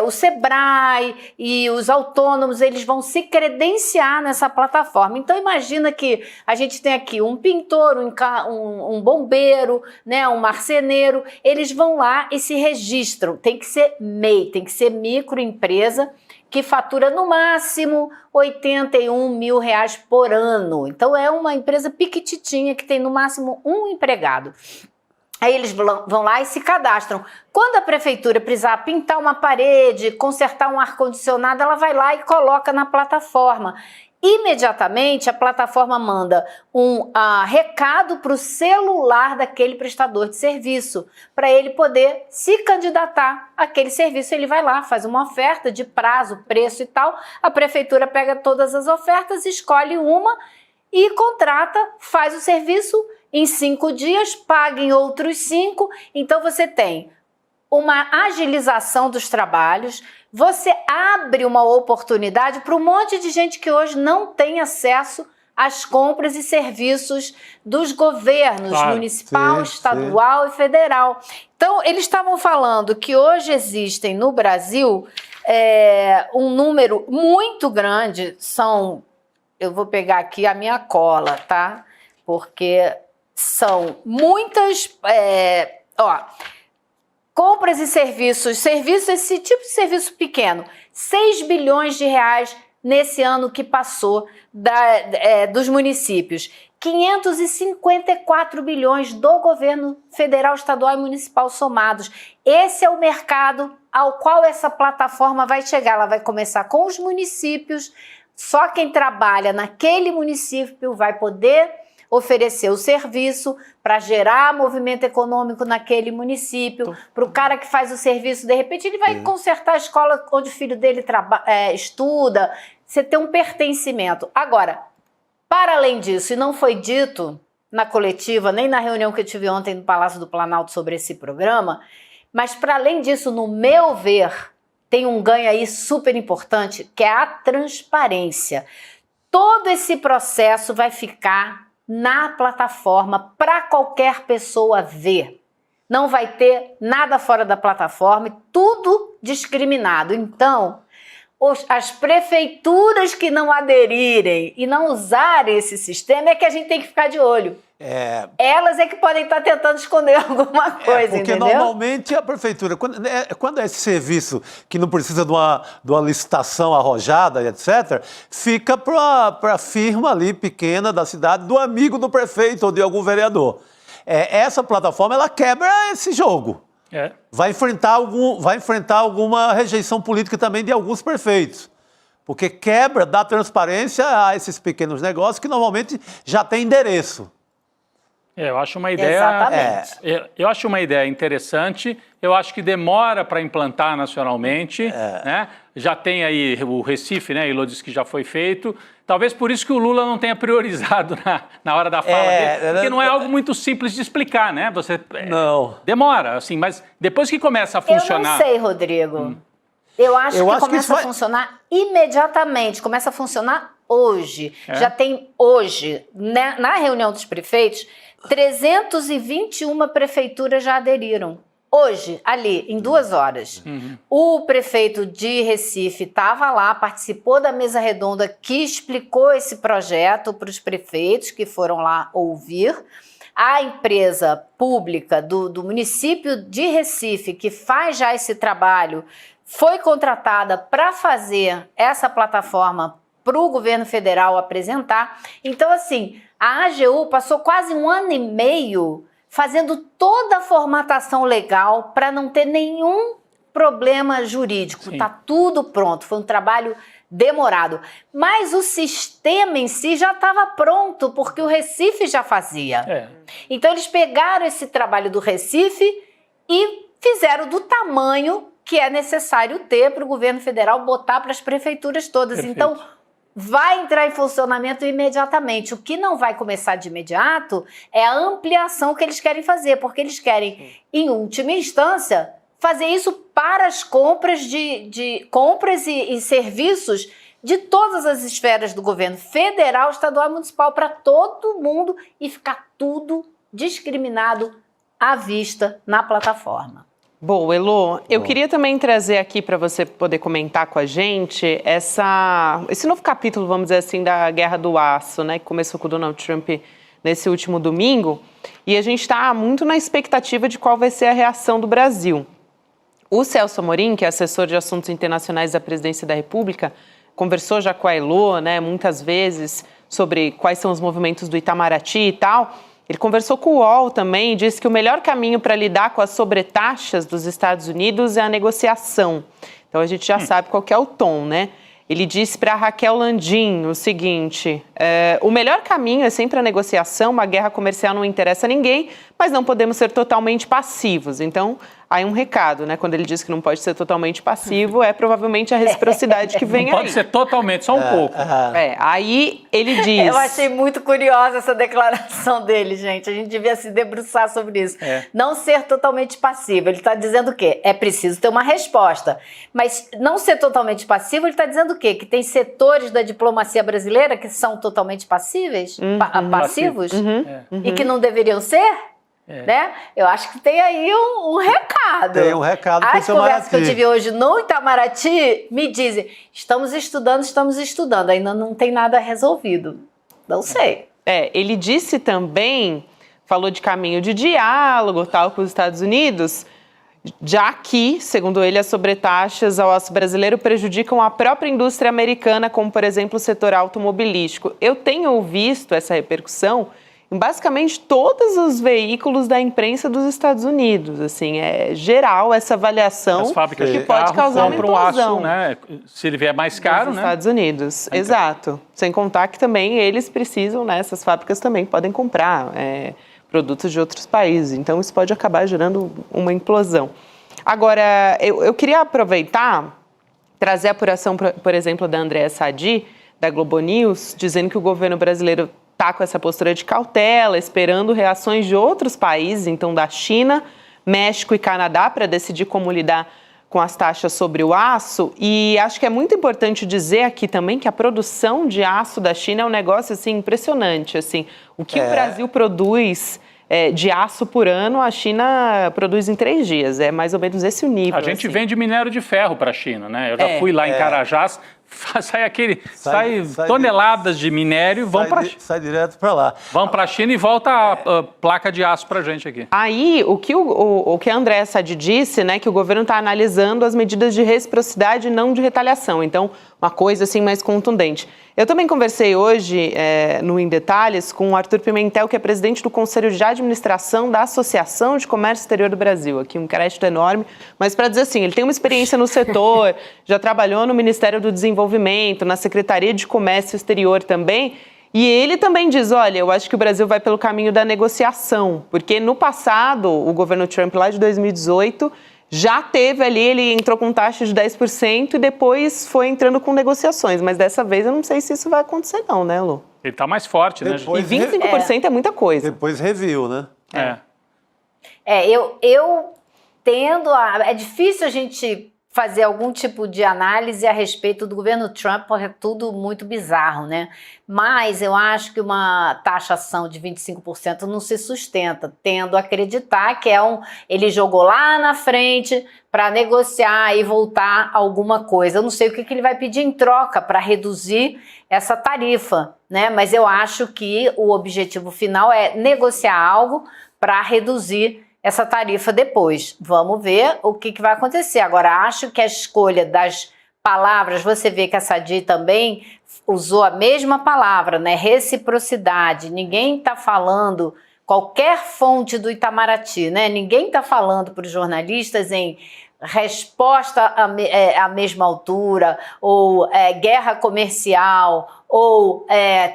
o Sebrae e os autônomos, eles vão se credenciar nessa plataforma. Então imagina que a gente tem aqui um pintor, um bombeiro, né, um marceneiro, eles vão lá e se registram. Tem que ser MEI, tem que ser microempresa, que fatura no máximo R$81 mil por ano. Então é uma empresa piquititinha que tem no máximo um empregado. Aí eles vão lá e se cadastram. Quando a prefeitura precisar pintar uma parede, consertar um ar-condicionado, ela vai lá e coloca na plataforma. Imediatamente a plataforma manda um recado para o celular daquele prestador de serviço, para ele poder se candidatar àquele serviço. Ele vai lá, faz uma oferta de prazo, preço e tal, a prefeitura pega todas as ofertas, escolhe uma e contrata, faz o serviço em 5 dias, paga em outros 5, então você tem uma agilização dos trabalhos, você abre uma oportunidade para um monte de gente que hoje não tem acesso às compras e serviços dos governos municipal, estadual e federal. Então, eles estavam falando que hoje existem no Brasil um número muito grande, eu vou pegar aqui a minha cola, tá? Porque são muitas, compras e serviços, esse tipo de serviço pequeno, 6 bilhões de reais nesse ano que passou dos municípios, 554 bilhões do governo federal, estadual e municipal somados. Esse é o mercado ao qual essa plataforma vai chegar. Ela vai começar com os municípios, só quem trabalha naquele município vai poder oferecer o serviço para gerar movimento econômico naquele município. Para o cara que faz o serviço, de repente ele vai consertar a escola onde o filho dele estuda. Você tem um pertencimento. Agora, para além disso, e não foi dito na coletiva, nem na reunião que eu tive ontem no Palácio do Planalto sobre esse programa, mas para além disso, no meu ver, tem um ganho aí super importante, que é a transparência. Todo esse processo vai ficar na plataforma para qualquer pessoa ver. Não vai ter nada fora da plataforma, tudo discriminado. Então, as prefeituras que não aderirem e não usarem esse sistema é que a gente tem que ficar de olho. Elas é que podem estar tentando esconder alguma coisa, porque entendeu? Normalmente a prefeitura, quando é esse serviço que não precisa de uma licitação arrojada, etc., fica para a firma ali pequena da cidade, do amigo do prefeito ou de algum vereador. Essa plataforma, ela quebra esse jogo. Vai enfrentar alguma rejeição política também de alguns prefeitos. Porque dá transparência a esses pequenos negócios que normalmente já têm endereço. Eu acho uma ideia. Exatamente. Eu acho uma ideia interessante. Eu acho que demora para implantar nacionalmente, né? Já tem aí o Recife, né? Ilô disse que já foi feito. Talvez por isso que o Lula não tenha priorizado na hora da fala dele, porque não é algo muito simples de explicar, né? Não. Demora, assim, mas depois que começa a funcionar. Eu não sei, Rodrigo. Eu acho que começa a funcionar imediatamente, começa a funcionar hoje. Já tem hoje, né, na reunião dos prefeitos, 321 prefeituras já aderiram. Hoje, ali, em 2 horas. O prefeito de Recife estava lá, participou da mesa redonda que explicou esse projeto para os prefeitos que foram lá ouvir. A empresa pública do município de Recife, que faz já esse trabalho, foi contratada para fazer essa plataforma para o governo federal apresentar. Então, assim, a AGU passou quase 1 ano e meio fazendo toda a formatação legal para não ter nenhum problema jurídico. Está tudo pronto, foi um trabalho demorado. Mas o sistema em si já estava pronto, porque o Recife já fazia. Então, eles pegaram esse trabalho do Recife e fizeram do tamanho que é necessário ter para o governo federal botar para as prefeituras todas. Perfeito. Então, vai entrar em funcionamento imediatamente. O que não vai começar de imediato é a ampliação que eles querem fazer, porque eles querem, em última instância, fazer isso para as compras compras e serviços de todas as esferas do governo federal, estadual e municipal, para todo mundo, e ficar tudo discriminado à vista na plataforma. Bom, Elô, eu queria também trazer aqui para você poder comentar com a gente esse novo capítulo, vamos dizer assim, da Guerra do Aço, né, que começou com o Donald Trump nesse último domingo, e a gente está muito na expectativa de qual vai ser a reação do Brasil. O Celso Amorim, que é assessor de assuntos internacionais da Presidência da República, conversou já com a Elô, né, muitas vezes, sobre quais são os movimentos do Itamaraty e tal. Ele conversou com o UOL também e disse que o melhor caminho para lidar com as sobretaxas dos Estados Unidos é a negociação. Então a gente já sabe qual que é o tom, né? Ele disse para a Raquel Landim o seguinte: o melhor caminho é sempre a negociação, uma guerra comercial não interessa a ninguém, mas não podemos ser totalmente passivos. Então, aí um recado, né? Quando ele diz que não pode ser totalmente passivo, é provavelmente a reciprocidade que vem aí. Não pode ser totalmente, só um pouco. Aí ele diz... Eu achei muito curiosa essa declaração dele, gente. A gente devia se debruçar sobre isso. Não ser totalmente passivo. Ele está dizendo o quê? É preciso ter uma resposta. Mas não ser totalmente passivo, ele está dizendo o quê? Que tem setores da diplomacia brasileira que são totalmente passíveis? Passivos? E que não deveriam ser? Né? Eu acho que tem aí um recado. Tem um recado para o As conversas que eu tive hoje no Itamaraty me dizem: estamos estudando, ainda não tem nada resolvido. Não sei. Ele disse também, falou de caminho de diálogo tal com os Estados Unidos, já que, segundo ele, as sobretaxas ao aço brasileiro prejudicam a própria indústria americana, como, por exemplo, o setor automobilístico. Eu tenho visto essa repercussão em basicamente todos os veículos da imprensa dos Estados Unidos. Assim, é geral essa avaliação. As fábricas que de pode causar uma implosão, aço, né? Se ele vier mais caro, nos Estados Unidos. Exato. Sem contar que também eles precisam, né? Essas fábricas também podem comprar produtos de outros países. Então, isso pode acabar gerando uma implosão. Agora, eu queria aproveitar, trazer a apuração, por exemplo, da Andréa Sadi, da Globo News, dizendo que o governo brasileiro está com essa postura de cautela, esperando reações de outros países, então da China, México e Canadá, para decidir como lidar com as taxas sobre o aço. E acho que é muito importante dizer aqui também que a produção de aço da China é um negócio assim, impressionante. Assim, o que o Brasil produz de aço por ano, a China produz em 3 dias. É mais ou menos esse o nível. A gente assim. vende minério de ferro para a China, né? Eu já fui lá em Carajás, sai toneladas de minério, sai direto para lá. Vão para a China e volta a placa de aço para a gente aqui. Aí, o que a Andréa Sadi disse, né, que o governo está analisando as medidas de reciprocidade e não de retaliação. Então, uma coisa assim mais contundente. Eu também conversei hoje, no Em Detalhes, com o Arthur Pimentel, que é presidente do Conselho de Administração da Associação de Comércio Exterior do Brasil. Aqui um crédito enorme, mas para dizer assim, ele tem uma experiência no setor, já trabalhou no Ministério do Desenvolvimento, na Secretaria de Comércio Exterior também, e ele também diz, olha, eu acho que o Brasil vai pelo caminho da negociação, porque no passado, o governo Trump, lá de 2018, já teve ali, ele entrou com taxa de 10% e depois foi entrando com negociações, mas dessa vez eu não sei se isso vai acontecer não, né, Lu? Ele está mais forte, né? E 25% é muita coisa. Depois reviu, né? Eu tendo a... É difícil a gente fazer algum tipo de análise a respeito do governo Trump, porque é tudo muito bizarro, né? Mas eu acho que uma taxação de 25% não se sustenta, tendo a acreditar que ele jogou lá na frente para negociar e voltar alguma coisa. Eu não sei o que ele vai pedir em troca para reduzir essa tarifa, né? Mas eu acho que o objetivo final é negociar algo para reduzir essa tarifa depois. Vamos ver o que vai acontecer. Agora, acho que a escolha das palavras, você vê que a Sadi também usou a mesma palavra, né? Reciprocidade. Ninguém está falando, qualquer fonte do Itamaraty, né? Ninguém está falando para os jornalistas em resposta à mesma altura, ou guerra comercial, ou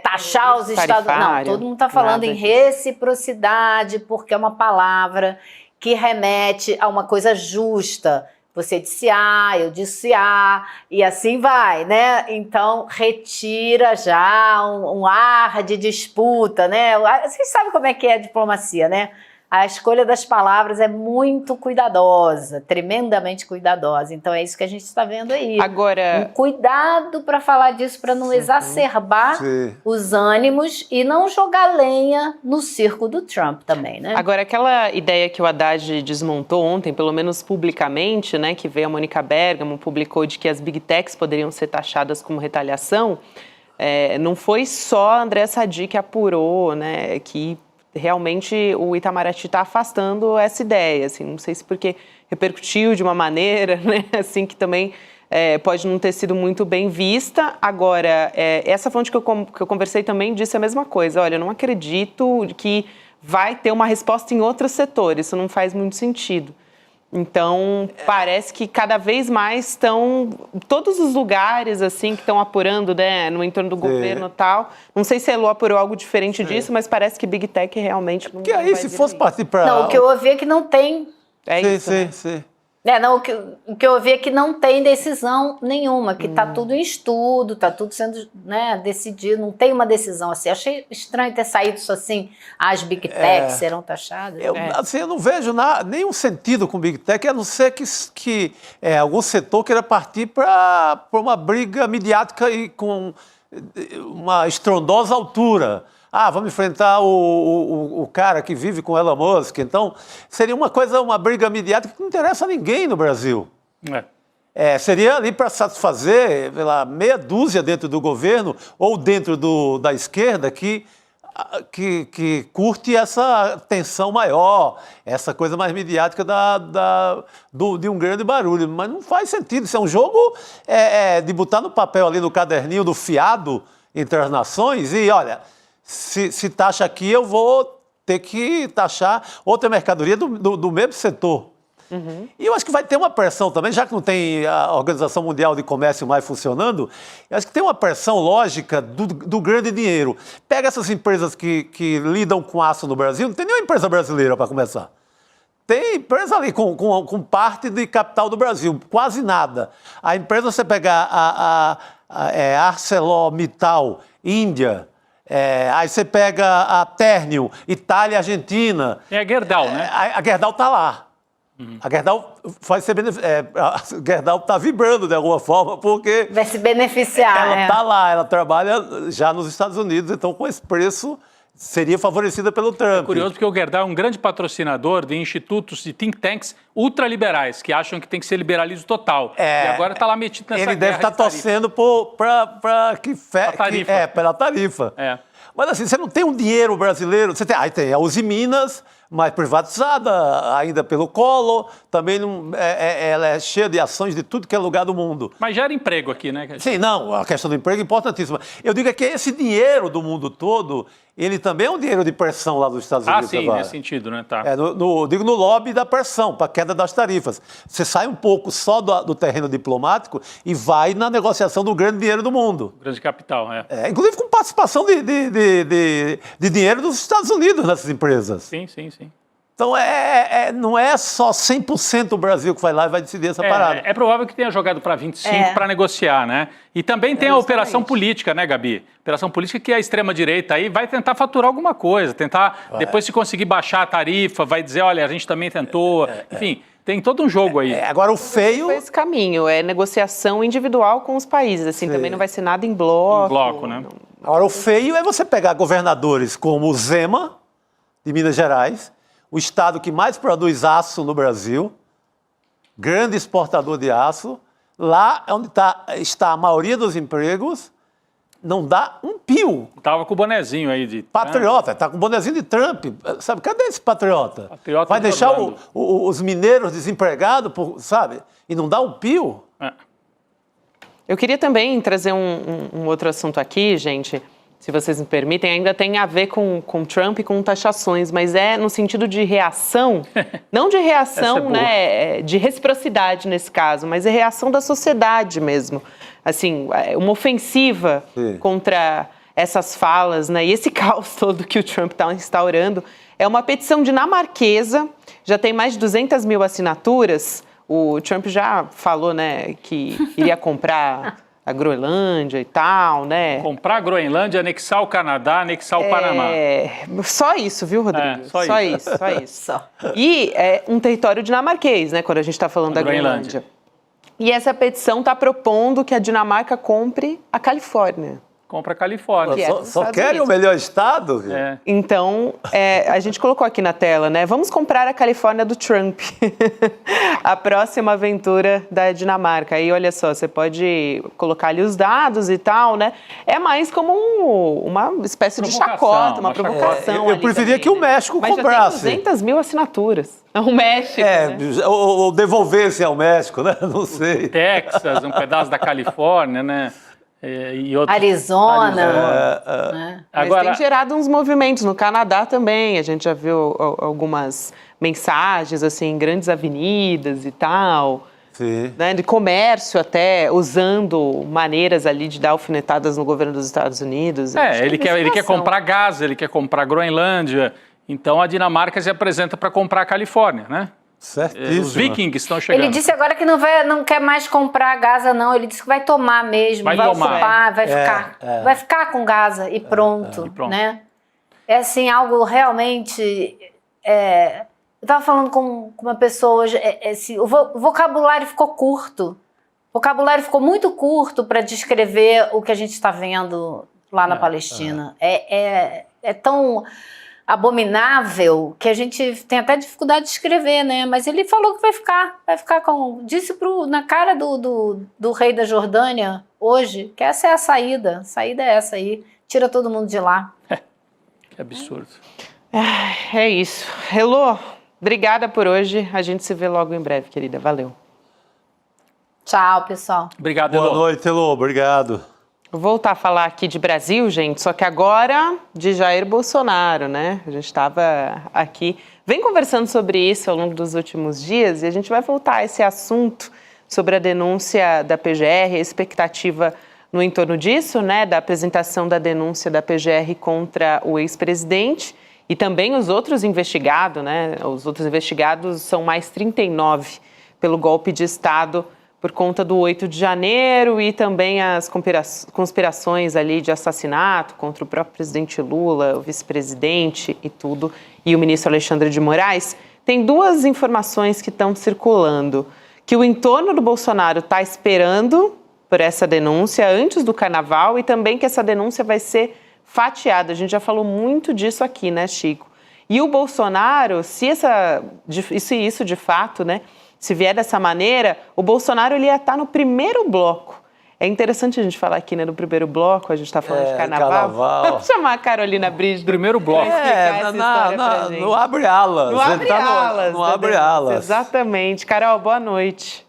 taxar os Estados Unidos. Não, todo mundo está falando em reciprocidade, porque é uma palavra que remete a uma coisa justa. Você disse A, eu disse A, e assim vai, né? Então, retira já um ar de disputa, né? Vocês sabem como é que é a diplomacia, né? a escolha das palavras é muito cuidadosa, tremendamente cuidadosa. Então é isso que a gente está vendo aí. Agora, um cuidado para falar disso, para não exacerbar os ânimos e não jogar lenha no circo do Trump também, né? Agora, aquela ideia que o Haddad desmontou ontem, pelo menos publicamente, né, que veio a Mônica Bergamo, publicou de que as Big Techs poderiam ser taxadas como retaliação, não foi só a Andréa Sadi que apurou, né, que realmente o Itamaraty está afastando essa ideia, assim, não sei se porque repercutiu de uma maneira, né, assim, que também pode não ter sido muito bem vista. Agora, essa fonte que eu conversei também disse a mesma coisa, olha, eu não acredito que vai ter uma resposta em outros setores, isso não faz muito sentido. Então, parece que cada vez mais estão, todos os lugares assim que estão apurando, né, no entorno do governo e tal, não sei se a Elo apurou algo diferente disso, mas parece que Big Tech realmente não vai. Porque aí, se fosse partir para... Não, o que eu ouvi é que não tem... isso, né? Sim. Não, o que eu ouvi é que não tem decisão nenhuma, que está tudo em estudo, está tudo sendo, né, decidido, não tem uma decisão assim. Achei estranho ter saído isso assim, as Big Techs serão taxadas. Assim, eu não vejo nenhum sentido com Big Tech, a não ser que algum setor queira partir para uma briga midiática e com uma estrondosa altura. Vamos enfrentar o cara que vive com Elon Musk. Então, seria uma briga midiática que não interessa a ninguém no Brasil. Seria ali para satisfazer meia dúzia dentro do governo ou dentro da esquerda que curte essa tensão maior, essa coisa mais midiática de um grande barulho. Mas não faz sentido. Isso é um jogo de botar no papel ali no caderninho do fiado entre as nações e, olha... Se taxa aqui, eu vou ter que taxar outra mercadoria do mesmo setor. E eu acho que vai ter uma pressão também, já que não tem a Organização Mundial de Comércio mais funcionando, eu acho que tem uma pressão lógica do grande dinheiro. Pega essas empresas que lidam com aço no Brasil, não tem nenhuma empresa brasileira para começar. Tem empresa ali com parte de capital do Brasil, quase nada. A empresa, você pegar a ArcelorMittal, Índia... aí você pega a Ternium, Itália e Argentina. É a Gerdau, né? A Gerdau está lá. A Gerdau a Gerdau está vibrando de alguma forma, porque... Vai se beneficiar, ela está lá, ela trabalha já nos Estados Unidos, então com esse preço seria favorecida pelo Trump. É curioso porque o Gerdau é um grande patrocinador de institutos, de think tanks ultraliberais, que acham que tem que ser liberalismo total. E agora está lá metido nessa guerra. Ele deve estar torcendo para pela tarifa. Mas assim, você não tem um dinheiro brasileiro, você tem a Uzi Minas, mas privatizada ainda pelo Collor, também ela é cheia de ações de tudo que é lugar do mundo. Mas gera emprego aqui, né? Sim, não, a questão do emprego é importantíssima. Eu digo que esse dinheiro do mundo todo, ele também é um dinheiro de pressão lá dos Estados Unidos. Sim, nesse sentido, né? Tá. Digo no lobby da pressão, para a queda das tarifas. Você sai um pouco só do terreno diplomático e vai na negociação do grande dinheiro do mundo. Grande capital, inclusive com participação de dinheiro dos Estados Unidos nessas empresas. Sim. Então, não é só 100% o Brasil que vai lá e vai decidir essa parada. É provável que tenha jogado para 25% para negociar, né? E também tem a operação política, né, Gabi? Operação política que a extrema-direita aí vai tentar faturar alguma coisa, depois se conseguir baixar a tarifa, vai dizer, olha, a gente também tentou, enfim... Tem todo um jogo aí. Agora o feio... Foi esse caminho, negociação individual com os países, assim, também não vai ser nada em bloco. Em bloco, né? Agora o feio é você pegar governadores como o Zema, de Minas Gerais, o estado que mais produz aço no Brasil, grande exportador de aço, lá onde está a maioria dos empregos, não dá um pio. Tava com o bonezinho aí de... Patriota, tá com o bonezinho de Trump. Sabe, cadê esse patriota? Vai deixar os mineiros desempregados, sabe? E não dá um pio? Eu queria também trazer um outro assunto aqui, gente, se vocês me permitem, ainda tem a ver com Trump e com taxações, mas é no sentido de reação, não de reação, né, de reciprocidade nesse caso, mas é reação da sociedade mesmo. Assim, uma ofensiva contra essas falas, né, e esse caos todo que o Trump está instaurando. É uma petição dinamarquesa, já tem mais de 200 mil assinaturas. O Trump já falou, né, que iria comprar a Groenlândia e tal, né? Comprar a Groenlândia, anexar o Canadá, anexar o Panamá. Só isso, viu, Rodrigo? Só isso. E é um território dinamarquês, né, quando a gente está falando da Groenlândia. E essa petição está propondo que a Dinamarca compre a Califórnia. Compra a Califórnia. Só querem o melhor estado? Então, a gente colocou aqui na tela, né? Vamos comprar a Califórnia do Trump. A próxima aventura da Dinamarca. Aí, olha só, você pode colocar ali os dados e tal, né? É mais como uma espécie de chacota, uma provocação. Eu preferia que o México comprasse. Mas já tem 200 mil assinaturas. O México, né? Ou devolvesse ao México, né? Não sei. Texas, um pedaço da Califórnia, né? E Arizona. Agora, mas tem gerado uns movimentos no Canadá também. A gente já viu algumas mensagens assim em grandes avenidas e tal. Sim. Né, de comércio até, usando maneiras ali de dar alfinetadas no governo dos Estados Unidos. Ele quer comprar gás, ele quer comprar Groenlândia. Então a Dinamarca se apresenta para comprar a Califórnia, né? Certíssimo. Os vikings estão chegando. Ele disse agora que não quer mais comprar Gaza, não. Ele disse que vai tomar mesmo, vai ocupar, vai ficar com Gaza e pronto, né? É assim, algo realmente... eu estava falando com uma pessoa hoje, assim, o vocabulário ficou curto. O vocabulário ficou muito curto para descrever o que a gente está vendo lá na Palestina. É tão abominável que a gente tem até dificuldade de escrever, né? Mas ele falou que vai ficar com... Disse na cara do rei da Jordânia hoje que essa é a saída é essa aí, tira todo mundo de lá. Que absurdo. É isso. Helô, obrigada por hoje, a gente se vê logo em breve, querida, valeu. Tchau, pessoal. Obrigado, Elô. Boa noite, Elô, obrigado. Vou voltar a falar aqui de Brasil, gente, só que agora de Jair Bolsonaro, né? A gente estava aqui, vem conversando sobre isso ao longo dos últimos dias e a gente vai voltar a esse assunto sobre a denúncia da PGR, a expectativa no entorno disso, né? Da apresentação da denúncia da PGR contra o ex-presidente e também os outros investigados, né? Os outros investigados são mais 39 pelo golpe de Estado por conta do 8 de janeiro e também as conspirações ali de assassinato contra o próprio presidente Lula, o vice-presidente e tudo, e o ministro Alexandre de Moraes. Tem duas informações que estão circulando, que o entorno do Bolsonaro está esperando por essa denúncia antes do carnaval e também que essa denúncia vai ser fatiada. A gente já falou muito disso aqui, né, Chico? E o Bolsonaro, se isso de fato, né, se vier dessa maneira, o Bolsonaro ele ia estar no primeiro bloco. É interessante a gente falar aqui, né, no primeiro bloco, a gente está falando de carnaval. Vamos chamar a Carolina Brígido. Primeiro bloco. No abre alas. No abre alas. No abre alas. Exatamente. Carol, boa noite.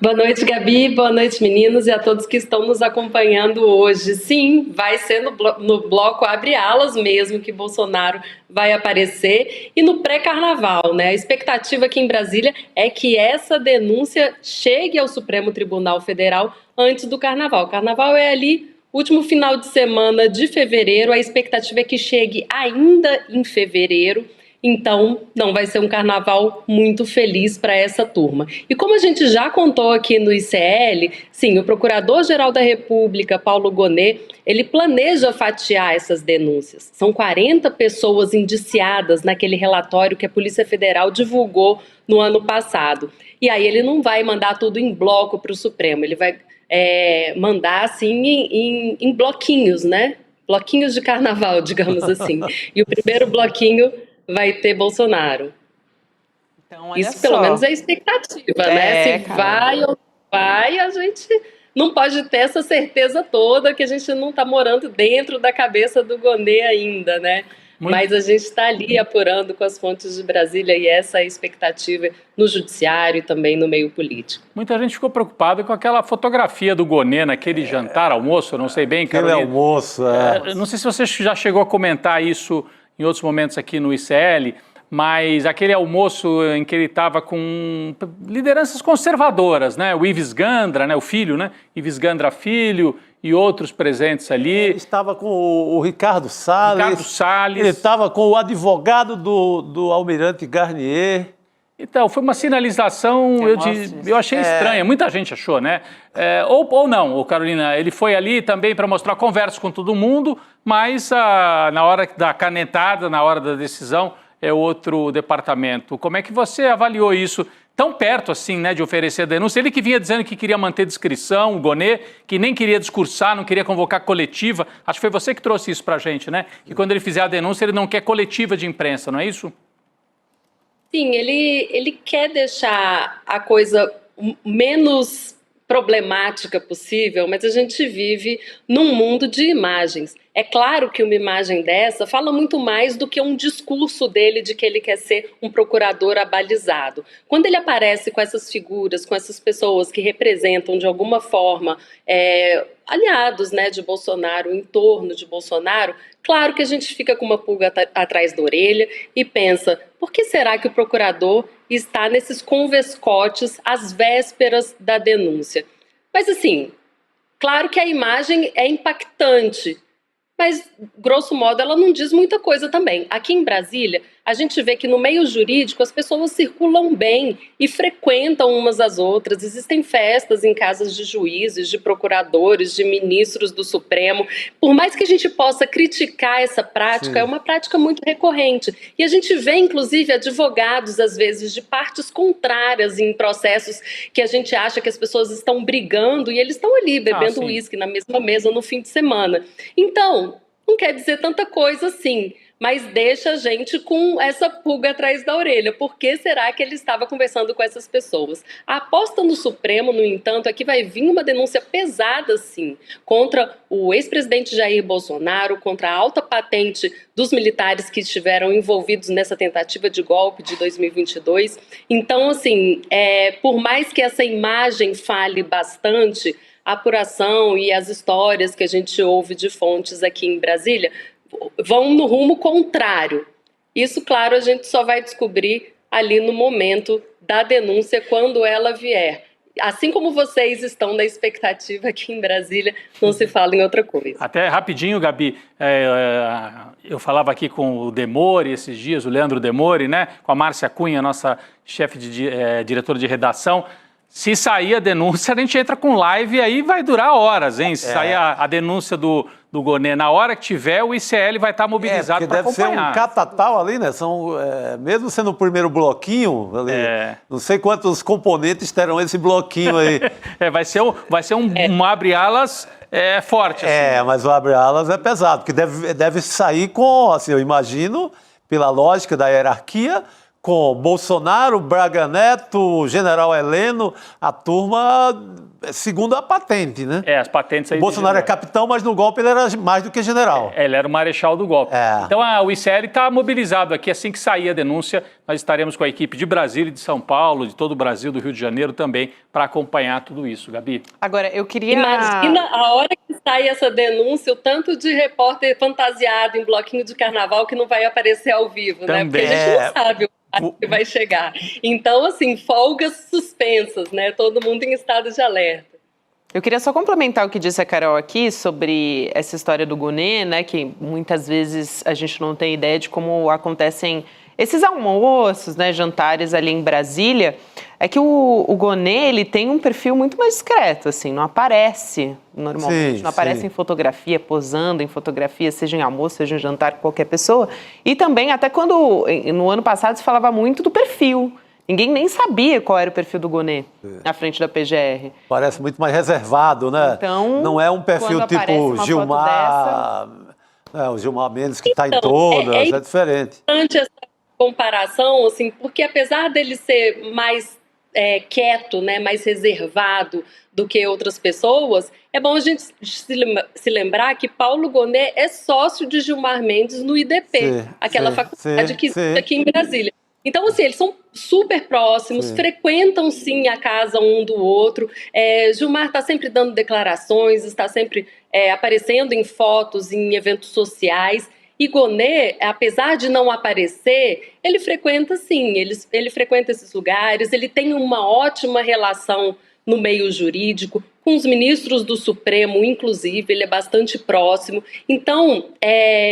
Boa noite, Gabi. Boa noite, meninos, e a todos que estão nos acompanhando hoje. Sim, vai ser no bloco Abre Alas mesmo que Bolsonaro vai aparecer e no pré-carnaval, né? A expectativa aqui em Brasília é que essa denúncia chegue ao Supremo Tribunal Federal antes do carnaval. O carnaval é ali, último final de semana de fevereiro, a expectativa é que chegue ainda em fevereiro. Então, não vai ser um carnaval muito feliz para essa turma. E como a gente já contou aqui no ICL, sim, o Procurador-Geral da República, Paulo Gonet, ele planeja fatiar essas denúncias. São 40 pessoas indiciadas naquele relatório que a Polícia Federal divulgou no ano passado. E aí ele não vai mandar tudo em bloco para o Supremo, ele vai mandar assim em bloquinhos, né? Bloquinhos de carnaval, digamos assim. E o primeiro bloquinho vai ter Bolsonaro. Então, olha isso pelo menos é a expectativa, né? Se vai ou não vai, a gente não pode ter essa certeza toda que a gente não está morando dentro da cabeça do Gonet ainda, né? Mas a gente está ali apurando com as fontes de Brasília e essa é a expectativa no judiciário e também no meio político. Muita gente ficou preocupada com aquela fotografia do Gonet naquele jantar, almoço, não sei bem, Carolina. Aquele almoço, não sei se você já chegou a comentar isso em outros momentos aqui no ICL, mas aquele almoço em que ele estava com lideranças conservadoras, né? O Ives Gandra, né? O filho, né? Ives Gandra filho e outros presentes ali. Ele estava com o Ricardo Salles. Ele estava com o advogado do Almirante Garnier. Então, foi uma sinalização, eu achei estranha, muita gente achou, né? Ou não, Carolina, ele foi ali também para mostrar conversa com todo mundo, mas na hora da canetada, na hora da decisão, é outro departamento. Como é que você avaliou isso? Tão perto assim, né, de oferecer a denúncia. Ele que vinha dizendo que queria manter discrição, o Gonê, que nem queria discursar, não queria convocar coletiva. Acho que foi você que trouxe isso pra gente, né? Que quando ele fizer a denúncia, ele não quer coletiva de imprensa, não é isso? Sim, ele quer deixar a coisa menos problemática possível, mas a gente vive num mundo de imagens. É claro que uma imagem dessa fala muito mais do que um discurso dele de que ele quer ser um procurador abalizado. Quando ele aparece com essas figuras, com essas pessoas que representam de alguma forma aliados, né, de Bolsonaro, em torno de Bolsonaro, claro que a gente fica com uma pulga atrás da orelha e pensa, por que será que o procurador está nesses convescotes às vésperas da denúncia? Mas assim, claro que a imagem é impactante, mas, grosso modo, ela não diz muita coisa também. Aqui em Brasília, a gente vê que no meio jurídico as pessoas circulam bem e frequentam umas às outras. Existem festas em casas de juízes, de procuradores, de ministros do Supremo. Por mais que a gente possa criticar essa prática, é uma prática muito recorrente. E a gente vê, inclusive, advogados, às vezes, de partes contrárias em processos que a gente acha que as pessoas estão brigando e eles estão ali bebendo uísque na mesma mesa no fim de semana. Então, não quer dizer tanta coisa assim, mas deixa a gente com essa pulga atrás da orelha. Por que será que ele estava conversando com essas pessoas? A aposta no Supremo, no entanto, é que vai vir uma denúncia pesada, sim, contra o ex-presidente Jair Bolsonaro, contra a alta patente dos militares que estiveram envolvidos nessa tentativa de golpe de 2022. Então, assim, por mais que essa imagem fale bastante, a apuração e as histórias que a gente ouve de fontes aqui em Brasília vão no rumo contrário. Isso, claro, a gente só vai descobrir ali no momento da denúncia, quando ela vier. Assim como vocês estão na expectativa aqui em Brasília, não se fala em outra coisa. Até rapidinho, Gabi, eu falava aqui com o Demore esses dias, o Leandro Demore, né, com a Márcia Cunha, nossa chefe diretora de redação. Se sair a denúncia, a gente entra com live e aí vai durar horas, hein? Se sair a denúncia do Gonê, na hora que tiver, o ICL vai estar mobilizado para acompanhar. Deve ser um catatal ali, né? Mesmo sendo o primeiro bloquinho, ali, não sei quantos componentes terão esse bloquinho aí. Vai ser um abre-alas forte. Assim. Mas o abre-alas é pesado, porque deve sair com, assim, eu imagino, pela lógica da hierarquia, com Bolsonaro, Braga Neto, General Heleno, a turma segundo a patente, né? As patentes aí. Bolsonaro é capitão, mas no golpe ele era mais do que general. Ele era o marechal do golpe. Então o ICL está mobilizado aqui. Assim que sair a denúncia, nós estaremos com a equipe de Brasília, de São Paulo, de todo o Brasil, do Rio de Janeiro também, para acompanhar tudo isso, Gabi. Agora, eu queria... Imagina a hora que sai essa denúncia, o tanto de repórter fantasiado em bloquinho de carnaval que não vai aparecer ao vivo, também. Né? Porque a gente não sabe que vai chegar. Então, assim, folgas suspensas, né? Todo mundo em estado de alerta. Eu queria só complementar o que disse a Carol aqui sobre essa história do Gonê, né? Que muitas vezes a gente não tem ideia de como acontecem esses almoços, né? Jantares ali em Brasília. É que o Gonê, ele tem um perfil muito mais discreto, assim, não aparece normalmente, não aparece em fotografia, posando em fotografia, seja em almoço, seja em jantar com qualquer pessoa. E também, até quando, no ano passado, se falava muito do perfil. Ninguém nem sabia qual era o perfil do Gonê na frente da PGR. Parece muito mais reservado, né? Então, não é um perfil tipo Gilmar, o Gilmar Mendes que está em todas, é diferente. Importante essa comparação, assim, porque apesar dele ser mais quieto, né, mais reservado do que outras pessoas, é bom a gente se lembrar que Paulo Gonê é sócio de Gilmar Mendes no IDP, aquela faculdade que existe aqui em Brasília. Então, assim, eles são super próximos, frequentam, sim, a casa um do outro. Gilmar está sempre dando declarações, está sempre aparecendo em fotos, em eventos sociais. E Gonê, apesar de não aparecer, ele frequenta, sim, ele frequenta esses lugares, ele tem uma ótima relação no meio jurídico, com os ministros do Supremo, inclusive, ele é bastante próximo. Então,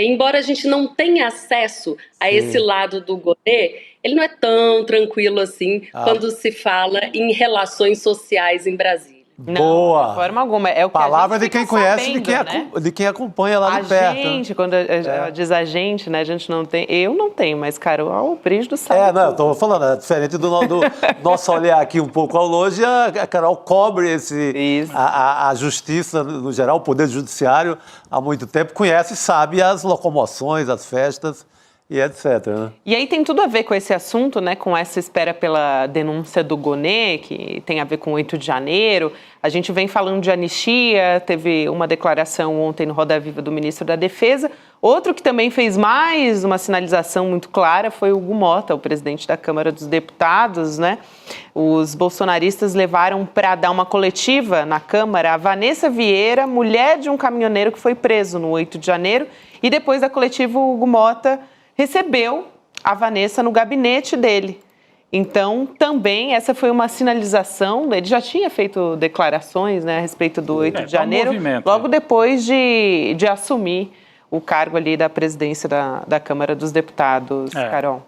embora a gente não tenha acesso a esse lado do Gonê, ele não é tão tranquilo assim quando se fala em relações sociais em Brasília. Não, Boa. de forma alguma. É o que Palavra a gente de quem fica conhece, sabendo, de quem acompanha lá de perto. A gente, quando diz a gente, né? A gente não tem. Eu não tenho, mas, cara, o Brígido sabe. Não, eu tô falando, é diferente do nosso olhar aqui um pouco ao longe, a Carol cobre a justiça, no geral, o Poder Judiciário, há muito tempo, conhece e sabe as locomoções, as festas e etc. Né? E aí tem tudo a ver com esse assunto, né? Com essa espera pela denúncia do Gonê, que tem a ver com o 8 de janeiro. A gente vem falando de anistia, teve uma declaração ontem no Roda Viva do ministro da Defesa. Outro que também fez mais uma sinalização muito clara foi o Hugo Motta, o presidente da Câmara dos Deputados, né? Os bolsonaristas levaram para dar uma coletiva na Câmara a Vanessa Vieira, mulher de um caminhoneiro que foi preso no 8 de janeiro. E depois da coletiva, o Hugo Motta recebeu a Vanessa no gabinete dele. Então, também, essa foi uma sinalização, ele já tinha feito declarações, né, a respeito do 8 de janeiro, logo depois de assumir o cargo ali da presidência da Câmara dos Deputados, Carol.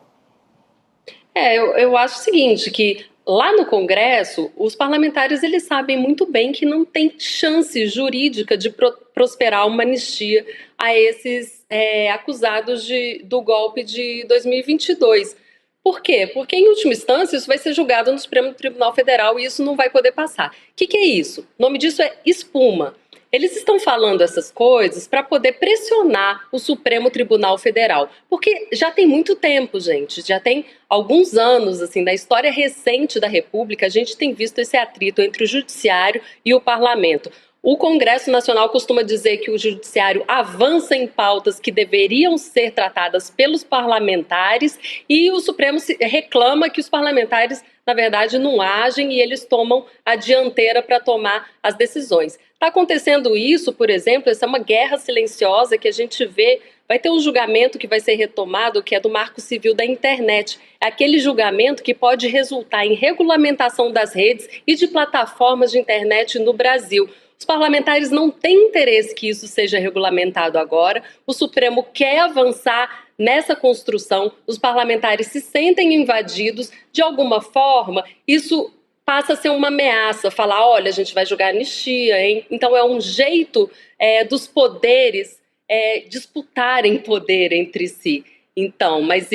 Eu acho o seguinte, que lá no Congresso, os parlamentares eles sabem muito bem que não tem chance jurídica de prosperar uma anistia a esses acusados do golpe de 2022. Por quê? Porque, em última instância, isso vai ser julgado no Supremo Tribunal Federal e isso não vai poder passar. O que é isso? O nome disso é espuma. Eles estão falando essas coisas para poder pressionar o Supremo Tribunal Federal. Porque já tem muito tempo, gente, já tem alguns anos, assim, da história recente da República, a gente tem visto esse atrito entre o Judiciário e o Parlamento. O Congresso Nacional costuma dizer que o Judiciário avança em pautas que deveriam ser tratadas pelos parlamentares e o Supremo reclama que os parlamentares, na verdade, não agem e eles tomam a dianteira para tomar as decisões. Está acontecendo isso, por exemplo, essa é uma guerra silenciosa que a gente vê. Vai ter um julgamento que vai ser retomado, que é do Marco Civil da Internet. É aquele julgamento que pode resultar em regulamentação das redes e de plataformas de internet no Brasil. Os parlamentares não têm interesse que isso seja regulamentado agora. O Supremo quer avançar nessa construção. Os parlamentares se sentem invadidos. De alguma forma, isso passa a ser uma ameaça. Falar, olha, a gente vai julgar anistia, hein? Então é um jeito dos poderes disputarem poder entre si. Então, mas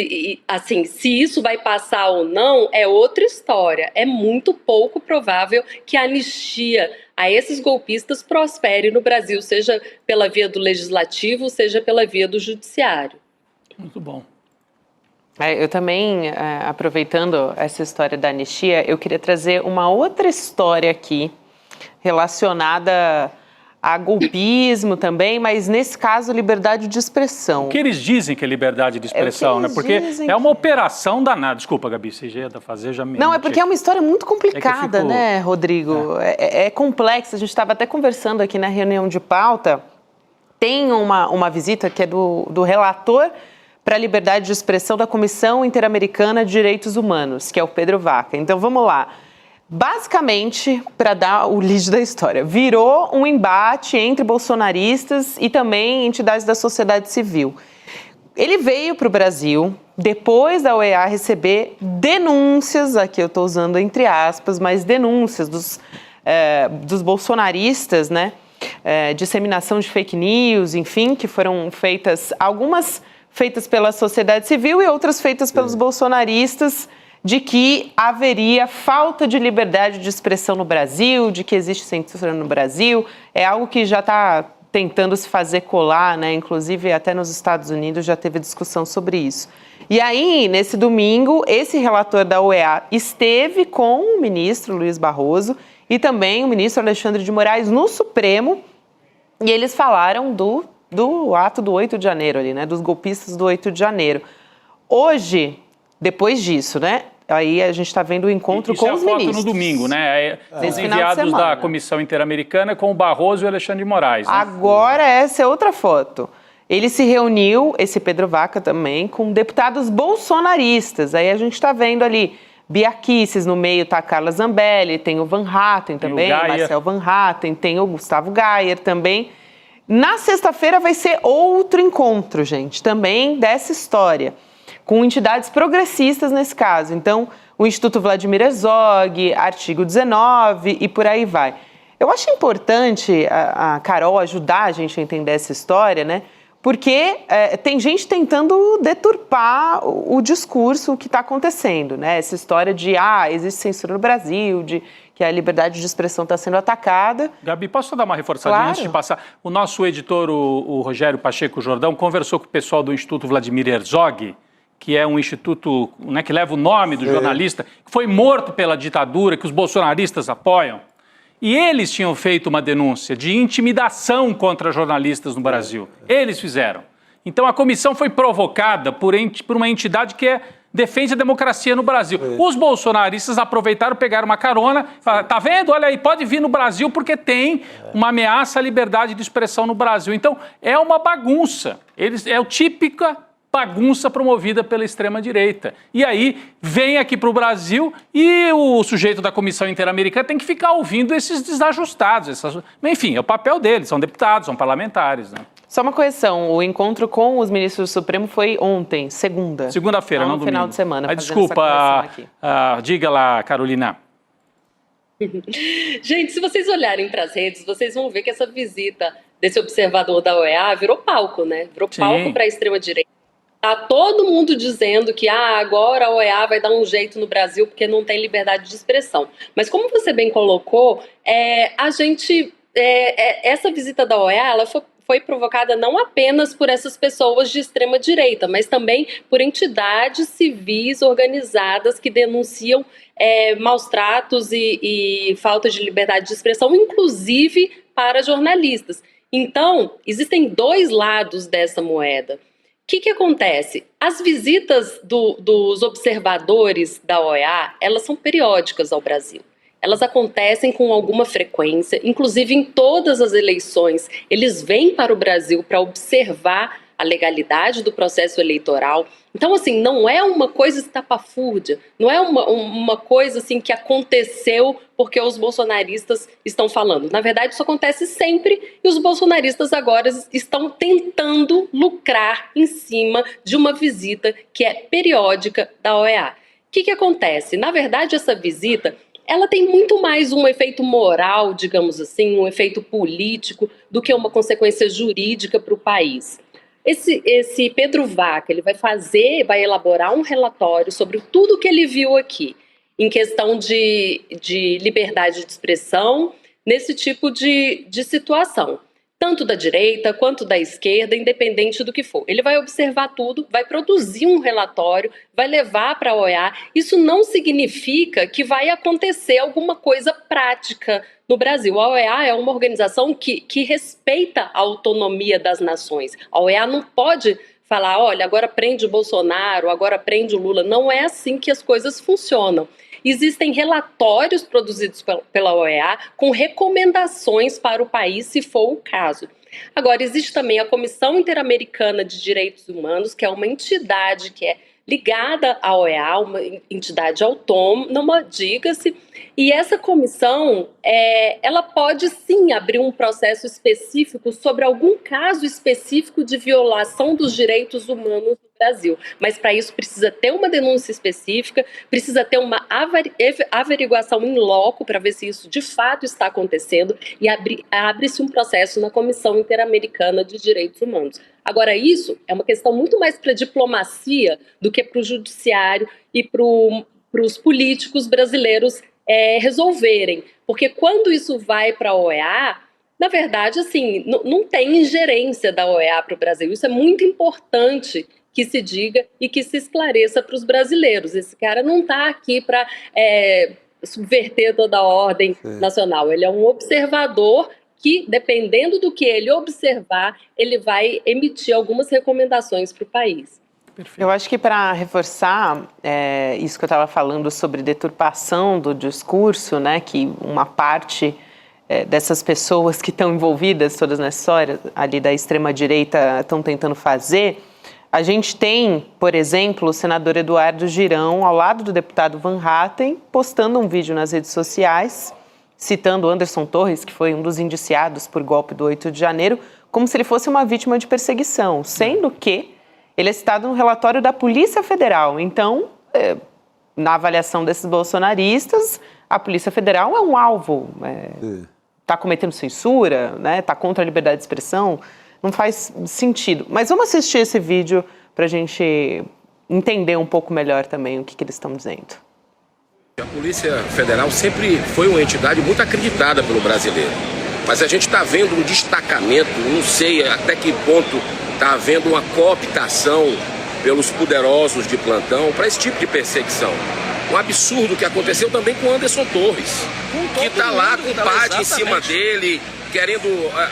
assim, se isso vai passar ou não é outra história. É muito pouco provável que a anistia a esses golpistas prospere no Brasil, seja pela via do legislativo, seja pela via do judiciário. Muito bom. Eu também, aproveitando essa história da anistia, eu queria trazer uma outra história aqui relacionada a golpismo também, mas nesse caso liberdade de expressão. O que eles dizem que é liberdade de expressão, né? Porque é uma operação danada. Desculpa, Gabi, você já ia fazer, já me... Não, é porque é uma história muito complicada, né, Rodrigo? É complexa. A gente estava até conversando aqui na reunião de pauta. Tem uma visita que é do relator para a liberdade de expressão da Comissão Interamericana de Direitos Humanos, que é o Pedro Vaca. Então, vamos lá. Basicamente, para dar o lead da história, virou um embate entre bolsonaristas e também entidades da sociedade civil. Ele veio para o Brasil depois da OEA receber denúncias, aqui eu estou usando entre aspas, mas denúncias dos bolsonaristas, né? Disseminação de fake news, enfim, que foram feitas, algumas feitas pela sociedade civil e outras feitas pelos bolsonaristas, de que haveria falta de liberdade de expressão no Brasil, de que existe censura no Brasil. É algo que já está tentando se fazer colar, né? Inclusive até nos Estados Unidos já teve discussão sobre isso. E aí, nesse domingo, esse relator da OEA esteve com o ministro Luiz Barroso e também o ministro Alexandre de Moraes no Supremo, e eles falaram do ato do 8 de janeiro ali, né? Dos golpistas do 8 de janeiro. Hoje, depois disso, né? Aí a gente está vendo o encontro com os ministros. Isso é a foto no domingo, né? Os enviados da Comissão Interamericana com o Barroso e o Alexandre de Moraes. Né? Agora essa é outra foto. Ele se reuniu, esse Pedro Vaca também, com deputados bolsonaristas. Aí a gente está vendo ali Bia Kicis, no meio está a Carla Zambelli, tem o Van Hatten também, Marcel Van Hatten, tem o Gustavo Gayer também. Na sexta-feira vai ser outro encontro, gente, também dessa história, com entidades progressistas nesse caso. Então, o Instituto Vladimir Herzog, Artigo 19 e por aí vai. Eu acho importante a Carol ajudar a gente a entender essa história, né? Porque tem gente tentando deturpar o discurso que está acontecendo, né? Essa história de, existe censura no Brasil, de que a liberdade de expressão está sendo atacada. Gabi, posso só dar uma reforçadinha antes de passar? O nosso editor, o Rogério Pacheco Jordão, conversou com o pessoal do Instituto Vladimir Herzog, que é um instituto, né, que leva o nome do jornalista, que foi morto pela ditadura, que os bolsonaristas apoiam. E eles tinham feito uma denúncia de intimidação contra jornalistas no Brasil. Eles fizeram. Então a comissão foi provocada por uma entidade que defende a democracia no Brasil. Os bolsonaristas aproveitaram, pegaram uma carona, falaram, tá vendo? Olha aí, pode vir no Brasil porque tem uma ameaça à liberdade de expressão no Brasil. Então é uma bagunça. É o típica bagunça promovida pela extrema-direita. E aí, vem aqui para o Brasil e o sujeito da Comissão Interamericana tem que ficar ouvindo esses desajustados. Enfim, é o papel deles, são deputados, são parlamentares, né? Só uma correção, o encontro com os ministros do Supremo foi ontem, segunda. Segunda-feira, não domingo. Final de semana. Desculpa, diga lá, Carolina. Gente, se vocês olharem para as redes, vocês vão ver que essa visita desse observador da OEA virou palco, né? Virou palco para a extrema-direita. Tá todo mundo dizendo que agora a OEA vai dar um jeito no Brasil porque não tem liberdade de expressão. Mas como você bem colocou, essa visita da OEA ela foi provocada não apenas por essas pessoas de extrema direita, mas também por entidades civis organizadas que denunciam maus tratos e falta de liberdade de expressão, inclusive para jornalistas. Então, existem dois lados dessa moeda. O que acontece? As visitas dos observadores da OEA, elas são periódicas ao Brasil. Elas acontecem com alguma frequência, inclusive em todas as eleições. Eles vêm para o Brasil para observar a legalidade do processo eleitoral. Então, assim, não é uma coisa estapafúrdia, não é uma coisa assim que aconteceu porque os bolsonaristas estão falando. Na verdade, isso acontece sempre e os bolsonaristas agora estão tentando lucrar em cima de uma visita que é periódica da OEA. O que acontece? Na verdade, essa visita ela tem muito mais um efeito moral, digamos assim, um efeito político, do que uma consequência jurídica para o país. Esse Pedro Vaca, ele vai elaborar um relatório sobre tudo que ele viu aqui, em questão de liberdade de expressão, nesse tipo de situação. Tanto da direita quanto da esquerda, independente do que for. Ele vai observar tudo, vai produzir um relatório, vai levar para a OEA. Isso não significa que vai acontecer alguma coisa prática no Brasil. A OEA é uma organização que respeita a autonomia das nações. A OEA não pode falar, olha, agora prende o Bolsonaro, agora prende o Lula. Não é assim que as coisas funcionam. Existem relatórios produzidos pela OEA com recomendações para o país, se for o caso. Agora, existe também a Comissão Interamericana de Direitos Humanos, que é uma entidade que é ligada à OEA, uma entidade autônoma, diga-se, e essa comissão, ela pode sim abrir um processo específico sobre algum caso específico de violação dos direitos humanos no Brasil, mas para isso precisa ter uma denúncia específica, precisa ter uma averiguação in loco para ver se isso de fato está acontecendo e abre-se um processo na Comissão Interamericana de Direitos Humanos. Agora, isso é uma questão muito mais para a diplomacia do que para o judiciário e para os políticos brasileiros resolverem. Porque quando isso vai para a OEA, na verdade, assim, não tem ingerência da OEA para o Brasil. Isso é muito importante que se diga e que se esclareça para os brasileiros. Esse cara não está aqui para subverter toda a ordem nacional. Ele é um observador que, dependendo do que ele observar, ele vai emitir algumas recomendações para o país. Eu acho que para reforçar isso que eu estava falando sobre deturpação do discurso, né, que uma parte dessas pessoas que estão envolvidas todas nessa história ali da extrema-direita estão tentando fazer, A gente tem, por exemplo, o senador Eduardo Girão, ao lado do deputado Van Hatten, postando um vídeo nas redes sociais, citando Anderson Torres, que foi um dos indiciados por golpe do 8 de janeiro, como se ele fosse uma vítima de perseguição, sendo que ele é citado no relatório da Polícia Federal. Então, na avaliação desses bolsonaristas, a Polícia Federal é um alvo, está cometendo censura, está contra a liberdade de expressão. Não faz sentido. Mas vamos assistir esse vídeo para a gente entender um pouco melhor também o que eles estão dizendo. A Polícia Federal sempre foi uma entidade muito acreditada pelo brasileiro. Mas a gente está vendo um destacamento, não sei até que ponto está havendo uma cooptação pelos poderosos de plantão para esse tipo de perseguição. Um absurdo que aconteceu também com Anderson Torres, que está lá com o PAD em cima dele, querendo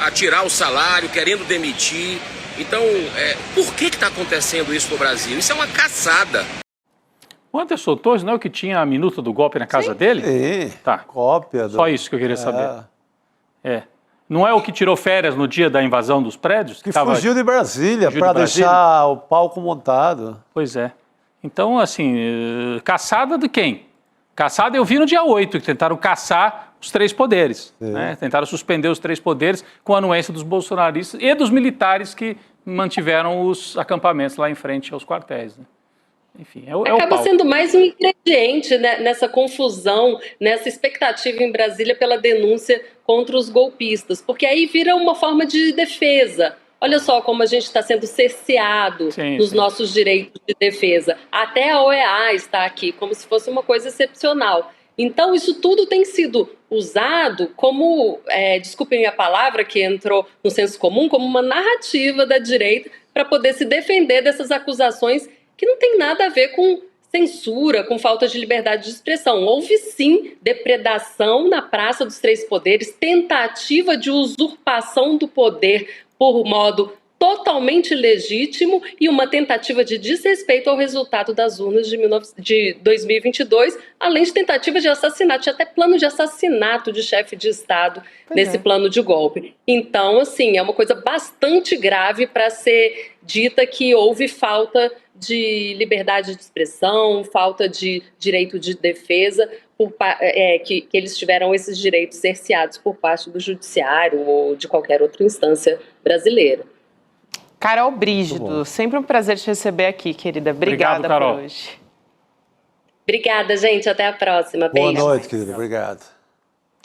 atirar o salário, querendo demitir. Então, por que está acontecendo isso no Brasil? Isso é uma caçada. O Anderson Torres não é o que tinha a minuta do golpe na casa dele? Sim, tá. Cópia. Só isso que eu queria saber. Não é o que tirou férias no dia da invasão dos prédios? Que fugiu de Brasília para deixar o palco montado. Pois é. Então, assim, caçada de quem? Caçada eu vi no dia 8, que tentaram caçar os 3 poderes. Né? Tentaram suspender os 3 poderes com a anuência dos bolsonaristas e dos militares que mantiveram os acampamentos lá em frente aos quartéis. Né? Enfim, acaba sendo mais um ingrediente, né, nessa confusão, nessa expectativa em Brasília pela denúncia contra os golpistas, porque aí vira uma forma de defesa. Olha só como a gente está sendo cerceado nos nossos direitos de defesa. Até a OEA está aqui, como se fosse uma coisa excepcional. Então, isso tudo tem sido usado como, desculpem a palavra que entrou no senso comum, como uma narrativa da direita para poder se defender dessas acusações que não tem nada a ver com censura, com falta de liberdade de expressão. Houve, sim, depredação na Praça dos 3 Poderes, tentativa de usurpação do poder por modo totalmente legítimo e uma tentativa de desrespeito ao resultado das urnas de 2022, além de tentativa de assassinato, tinha até plano de assassinato de chefe de Estado nesse plano de golpe. Então, assim, é uma coisa bastante grave para ser dita que houve falta de liberdade de expressão, falta de direito de defesa, que eles tiveram esses direitos cerceados por parte do judiciário ou de qualquer outra instância brasileira. Carol Brígido, sempre um prazer te receber aqui, querida. Obrigada por hoje. Obrigada, gente. Até a próxima. Boa noite, querida. Obrigado.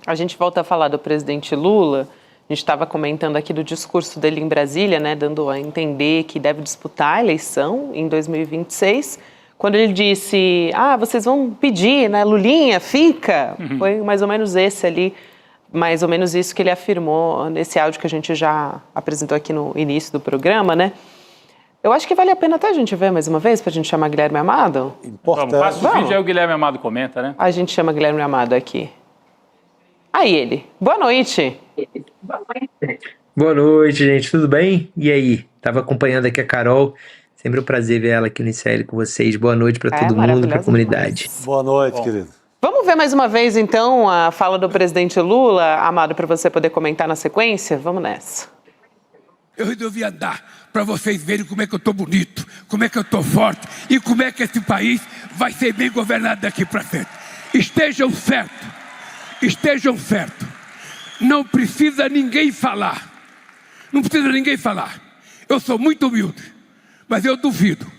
A gente volta a falar do presidente Lula. A gente estava comentando aqui do discurso dele em Brasília, né, dando a entender que deve disputar a eleição em 2026. Quando ele disse, vocês vão pedir, né, Lulinha, fica. Foi mais ou menos esse ali. Mais ou menos isso que ele afirmou nesse áudio que a gente já apresentou aqui no início do programa, né? Eu acho que vale a pena até a gente ver mais uma vez, para a gente chamar Guilherme Amado. Importante. Passa o vídeo aí, o Guilherme Amado comenta, né? A gente chama Guilherme Amado aqui. Aí ele. Boa noite. Boa noite, gente. Tudo bem? E aí? Tava acompanhando aqui a Carol. Sempre um prazer ver ela aqui no ICL com vocês. Boa noite para todo mundo, para a comunidade. Boa noite, querido. Vamos ver mais uma vez, então, a fala do presidente Lula, Amado, para você poder comentar na sequência? Vamos nessa. Eu resolvi andar para vocês verem como é que eu estou bonito, como é que eu estou forte e como é que esse país vai ser bem governado daqui para frente. Estejam certos. Não precisa ninguém falar. Eu sou muito humilde, mas eu duvido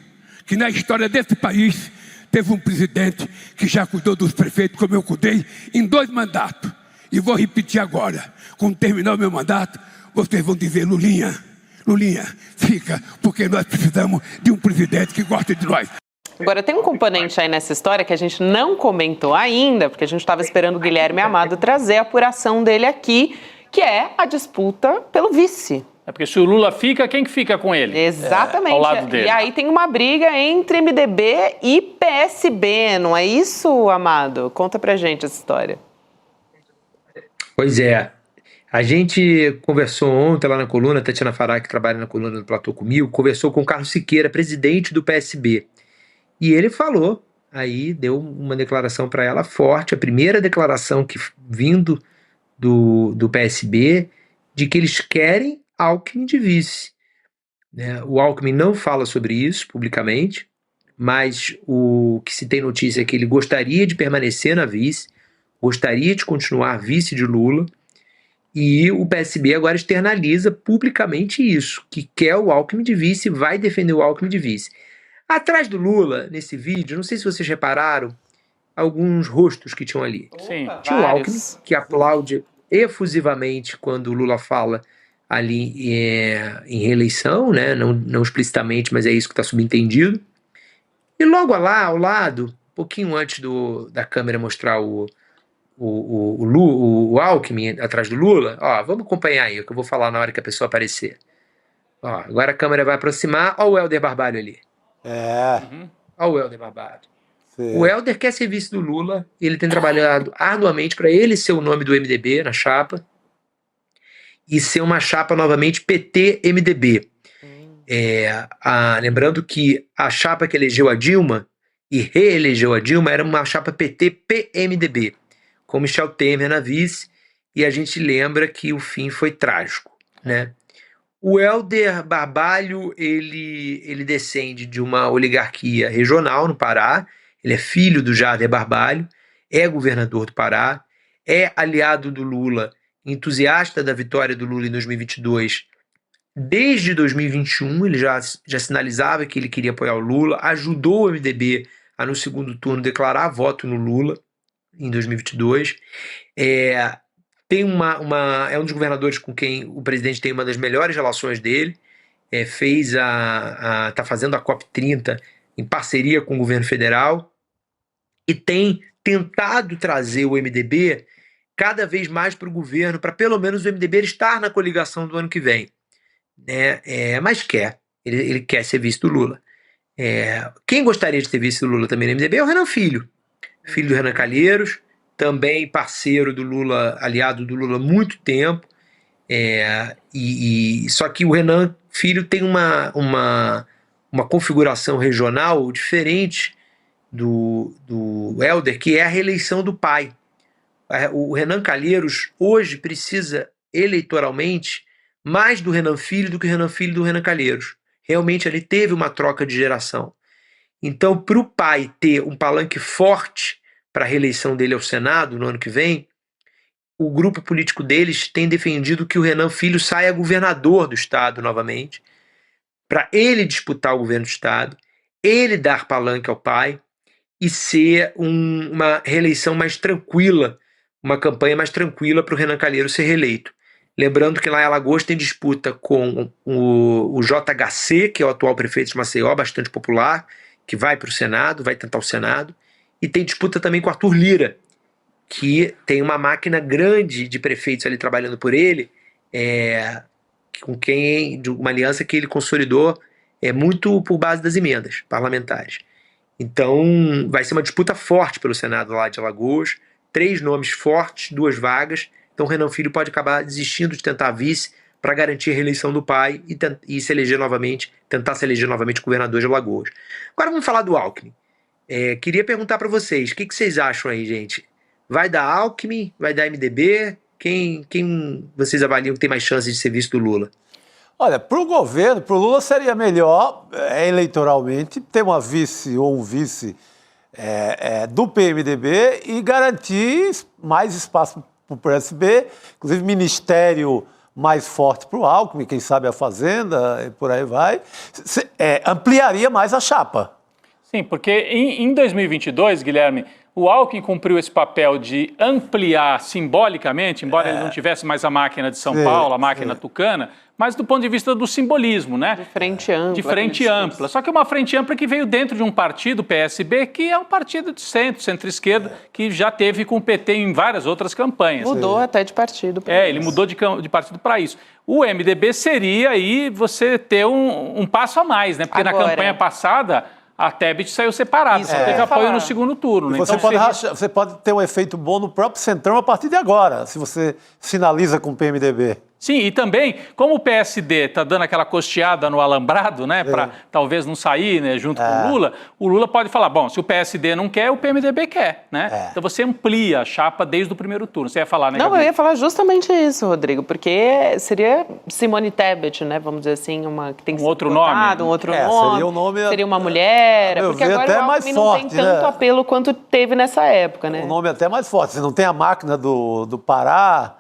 que na história desse país teve um presidente que já cuidou dos prefeitos como eu cuidei em 2 mandatos. E vou repetir agora. Quando terminar o meu mandato, vocês vão dizer, Lulinha, fica, porque nós precisamos de um presidente que goste de nós. Agora, tem um componente aí nessa história que a gente não comentou ainda, porque a gente estava esperando o Guilherme Amado trazer a apuração dele aqui, que é a disputa pelo vice. É porque se o Lula fica, quem que fica com ele? Exatamente. Ao lado dele. E aí tem uma briga entre MDB e PSB, não é isso, Amado? Conta pra gente essa história. Pois é. A gente conversou ontem lá na coluna, a Tatiana Fará, que trabalha na coluna do Platô comigo, conversou com o Carlos Siqueira, presidente do PSB. E ele falou, aí deu uma declaração para ela forte, a primeira declaração que vindo do PSB, de que eles querem Alckmin de vice. né? O Alckmin não fala sobre isso publicamente, mas o que se tem notícia é que ele gostaria de permanecer na vice, gostaria de continuar vice de Lula, e o PSB agora externaliza publicamente isso, que quer o Alckmin de vice, vai defender o Alckmin de vice. Atrás do Lula, nesse vídeo, não sei se vocês repararam, alguns rostos que tinham ali. Sim. Tinha o Alckmin, que aplaude efusivamente quando o Lula fala ali em reeleição, né? Não explicitamente, mas é isso que está subentendido. E logo lá, ao lado, um pouquinho antes da câmera mostrar o Alckmin atrás do Lula, ó, vamos acompanhar aí o que eu vou falar na hora que a pessoa aparecer. Ó, agora a câmera vai aproximar, ó o Helder Barbalho ali. Ó o Helder Barbalho. Sim. O Helder quer ser vice do Lula, ele tem trabalhado arduamente para ele ser o nome do MDB na chapa e ser uma chapa novamente PT-MDB. Lembrando que a chapa que elegeu a Dilma e reelegeu a Dilma era uma chapa PT-PMDB, com Michel Temer na vice, e a gente lembra que o fim foi trágico, né? O Helder Barbalho, ele descende de uma oligarquia regional no Pará, ele é filho do Jader Barbalho, é governador do Pará, é aliado do Lula, entusiasta da vitória do Lula em 2022. Desde 2021, ele já sinalizava que ele queria apoiar o Lula, ajudou o MDB a, no segundo turno, declarar voto no Lula em 2022. É um dos governadores com quem o presidente tem uma das melhores relações dele, tá fazendo a COP30 em parceria com o governo federal e tem tentado trazer o MDB cada vez mais para o governo, para pelo menos o MDB estar na coligação do ano que vem. Mas ele quer ser vice do Lula. Quem gostaria de ter vice do Lula também no MDB é o Renan Filho, filho do Renan Calheiros, também parceiro do Lula, aliado do Lula há muito tempo, só que o Renan Filho tem uma configuração regional diferente do Helder, que é a reeleição do pai. O Renan Calheiros hoje precisa eleitoralmente mais do Renan Filho do que o Renan Filho do Renan Calheiros. Realmente ele teve uma troca de geração. Então, para o pai ter um palanque forte para a reeleição dele ao Senado no ano que vem, o grupo político deles tem defendido que o Renan Filho saia governador do estado novamente, para ele disputar o governo do estado, ele dar palanque ao pai e ser uma reeleição mais tranquila, uma campanha mais tranquila para o Renan Calheiros ser reeleito. Lembrando que lá em Alagoas tem disputa com o JHC, que é o atual prefeito de Maceió, bastante popular, que vai para o Senado, vai tentar o Senado, e tem disputa também com Arthur Lira, que tem uma máquina grande de prefeitos ali trabalhando por ele, de uma aliança que ele consolidou muito por base das emendas parlamentares. Então vai ser uma disputa forte pelo Senado lá de Alagoas, 3 nomes fortes, 2 vagas. Então o Renan Filho pode acabar desistindo de tentar vice para garantir a reeleição do pai e tentar se eleger novamente governador de Alagoas. Agora vamos falar do Alckmin. Queria perguntar para vocês, o que vocês acham aí, gente? Vai dar Alckmin? Vai dar MDB? Quem vocês avaliam que tem mais chance de ser vice do Lula? Olha, para o governo, para o Lula seria melhor, eleitoralmente, ter uma vice ou um vice do PMDB e garantir mais espaço para o PSB, inclusive ministério mais forte para o Alckmin, quem sabe a Fazenda, e por aí vai, ampliaria mais a chapa. Sim, porque em 2022, Guilherme, o Alckmin cumpriu esse papel de ampliar simbolicamente, embora ele não tivesse mais a máquina de São Paulo, a máquina tucana, mas do ponto de vista do simbolismo, né? De frente ampla. De frente ampla. Só que uma frente ampla que veio dentro de um partido, PSB, que é um partido de centro-esquerda, que já teve com o PT em várias outras campanhas. Mudou até de partido. Ele mudou de partido para isso. O MDB seria aí você ter um passo a mais, né? Porque agora, na campanha passada, a Tebet saiu separada, só teve apoio no segundo turno. Né? Você pode ter um efeito bom no próprio Centrão a partir de agora, se você sinaliza com o PMDB. Sim, e também, como o PSD está dando aquela costeada no alambrado, né, para talvez não sair, né, junto com o Lula pode falar, bom, se o PSD não quer, o PMDB quer, né? Então você amplia a chapa desde o primeiro turno. Você ia falar, né, Não, Gabi? eu ia falar justamente isso, Rodrigo, porque seria Simone Tebet, né, vamos dizer assim, uma que tem que ser outro votado, nome. um outro nome, seria um nome, seria uma mulher, porque agora até o mais Alckmin não tem forte, tanto né? apelo quanto teve nessa época, né? Um nome até mais forte. Você não tem a máquina do Pará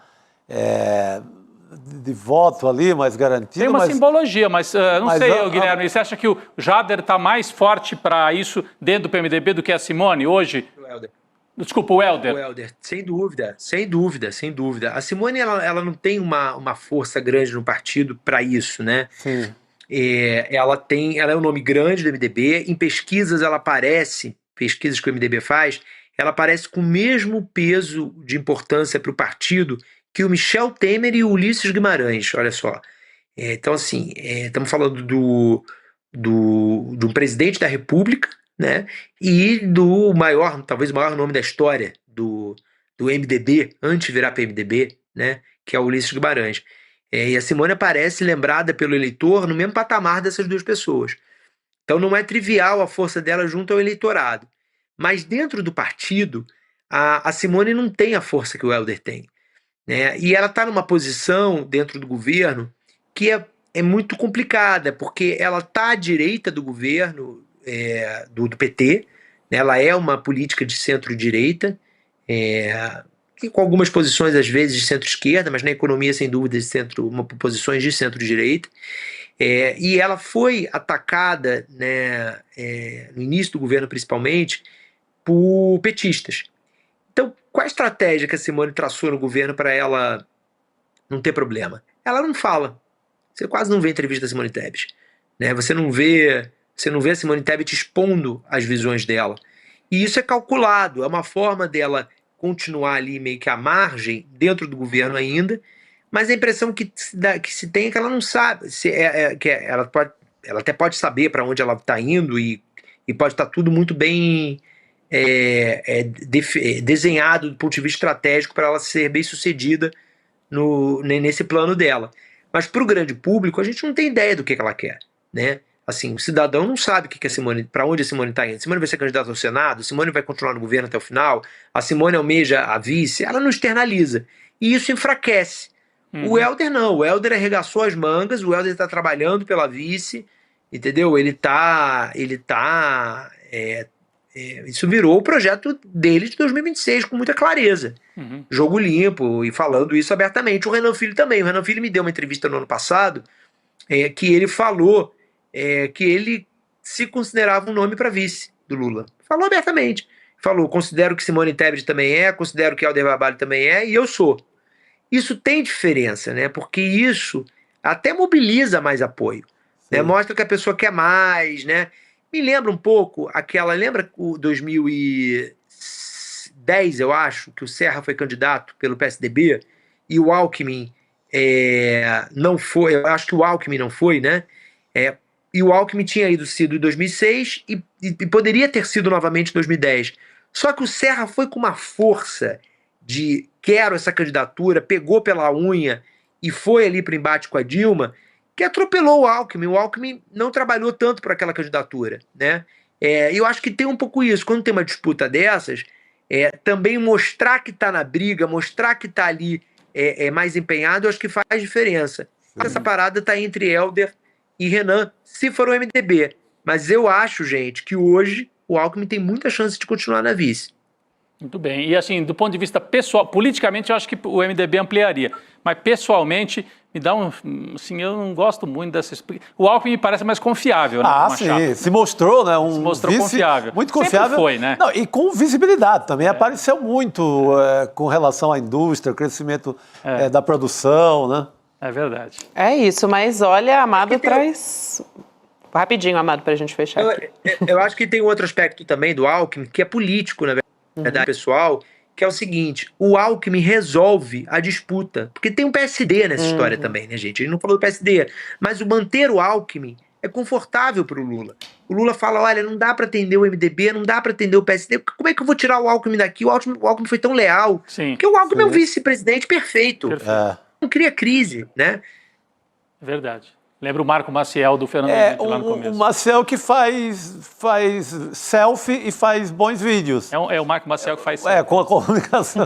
de voto ali, mais garantido. Tem uma simbologia, mas não mas sei, Guilherme, você acha que o Jader está mais forte para isso dentro do PMDB do que a Simone hoje? O Helder. Desculpa, o Helder. O Helder, sem dúvida, sem dúvida, sem dúvida. A Simone, ela não tem uma força grande no partido para isso, né? Sim. Ela é um nome grande do MDB, em pesquisas ela aparece, pesquisas que o MDB faz, ela aparece com o mesmo peso de importância para o partido que o Michel Temer e o Ulisses Guimarães, olha só. Então, assim, estamos falando do presidente da República, né, e do talvez o maior nome da história do MDB, antes de virar PMDB, né, que é o Ulisses Guimarães. E a Simone aparece lembrada pelo eleitor no mesmo patamar dessas duas pessoas. Então não é trivial a força dela junto ao eleitorado. Mas dentro do partido, a Simone não tem a força que o Helder tem, né? E ela está numa posição dentro do governo que é muito complicada, porque ela está à direita do governo do PT, né? Ela é uma política de centro-direita, com algumas posições às vezes de centro-esquerda, mas na economia sem dúvida posições de centro-direita. E ela foi atacada, né, no início do governo principalmente, por petistas. Então, qual a estratégia que a Simone traçou no governo para ela não ter problema? Ela não fala. Você quase não vê entrevista da Simone Tebet, né? Você não vê a Simone Tebet expondo as visões dela. E isso é calculado, é uma forma dela continuar ali meio que à margem, dentro do governo ainda, mas a impressão que se tem é que ela não sabe, ela até pode saber para onde ela está indo e pode estar tudo muito bem desenhado do ponto de vista estratégico para ela ser bem sucedida nesse plano dela. Mas para o grande público a gente não tem ideia do que ela quer, né? Assim, o cidadão não sabe para onde a Simone está indo. A Simone vai ser candidata ao Senado, a Simone vai continuar no governo até o final, a Simone almeja a vice, ela não externaliza. E isso enfraquece. O Helder não, o Helder arregaçou as mangas, o Helder está trabalhando pela vice, entendeu? Isso virou o projeto dele de 2026 com muita clareza. Jogo limpo e falando isso abertamente. O Renan Filho também. O Renan Filho me deu uma entrevista no ano passado que ele falou que ele se considerava um nome para vice do Lula. Falou abertamente. Falou, considero que Simone Tebet também considero que Helder Barbalho também e eu sou. Isso tem diferença, né? Porque isso até mobiliza mais apoio. Né? Mostra que a pessoa quer mais, né? Me lembra um pouco lembra o 2010, eu acho, que o Serra foi candidato pelo PSDB e o Alckmin não foi, eu acho que o Alckmin não foi, né? E o Alckmin tinha sido em 2006 e poderia ter sido novamente em 2010. Só que o Serra foi com uma força de quero essa candidatura, pegou pela unha e foi ali para o embate com a Dilma, que atropelou o Alckmin. O Alckmin não trabalhou tanto para aquela candidatura, né? Eu acho que tem um pouco isso. Quando tem uma disputa dessas, também mostrar que está na briga, mostrar que está ali mais empenhado, eu acho que faz diferença. Essa parada está entre Helder e Renan, se for o MDB. Mas eu acho, gente, que hoje o Alckmin tem muita chance de continuar na vice. Muito bem. E assim, do ponto de vista pessoal, politicamente eu acho que o MDB ampliaria. Mas pessoalmente, me dá assim, eu não gosto muito dessa... O Alckmin me parece mais confiável, né? Sim. Chapa. Se mostrou, né? Se mostrou confiável. Muito confiável. Sempre foi, né? Não, e com visibilidade também. Apareceu muito com relação à indústria, o crescimento da produção, né? É verdade. É isso, mas olha, Amado traz... Rapidinho, Amado, pra gente fechar aqui. Eu acho que tem outro aspecto também do Alckmin, que é político, na verdade, pessoal, que é o seguinte, o Alckmin resolve a disputa, porque tem um PSD nessa história também, né, gente? A gente não falou do PSD, mas o manter o Alckmin é confortável para o Lula. O Lula fala, olha, não dá para atender o MDB, não dá para atender o PSD, como é que eu vou tirar o Alckmin daqui? O Alckmin foi tão leal, Sim. porque o Alckmin é um vice-presidente perfeito. cria crise, né? Verdade. Lembra o Marco Maciel do Fernando Henrique lá no começo. O Maciel que faz selfie e faz bons vídeos. É o Marco Maciel que faz selfie. Com a comunicação.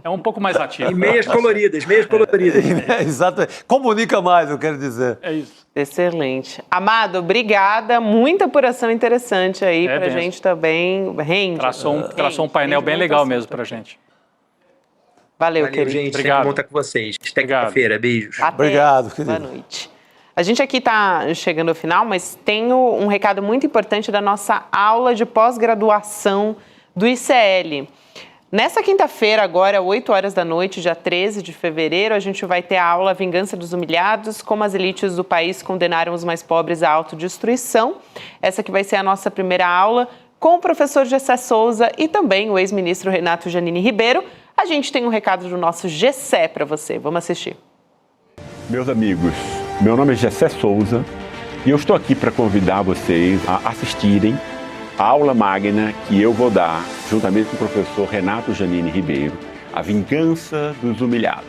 É um pouco mais ativo. E meias coloridas. Exatamente. Comunica mais, eu quero dizer. É isso. Excelente. Amado, obrigada. Muita apuração interessante aí pra mesmo. gente também. Rende. Traçou um painel bem legal mesmo pra gente. Valeu, Valeu, querido. gente. Obrigado. Sempre bom estar com vocês. Até quinta-feira. Beijos. Até. Obrigado, querido. Boa noite. A gente aqui está chegando ao final, mas tenho um recado muito importante da nossa aula de pós-graduação do ICL. Nessa quinta-feira, agora, 8 horas da noite, dia 13 de fevereiro, a gente vai ter a aula Vingança dos Humilhados, como as elites do país condenaram os mais pobres à autodestruição. Essa que vai ser a nossa primeira aula com o professor Gessé Souza e também o ex-ministro Renato Janine Ribeiro. A gente tem um recado do nosso Gessé para você. Vamos assistir. Meus amigos, meu nome é Gessé Souza e eu estou aqui para convidar vocês a assistirem a aula magna que eu vou dar, juntamente com o professor Renato Janine Ribeiro, A Vingança dos Humilhados.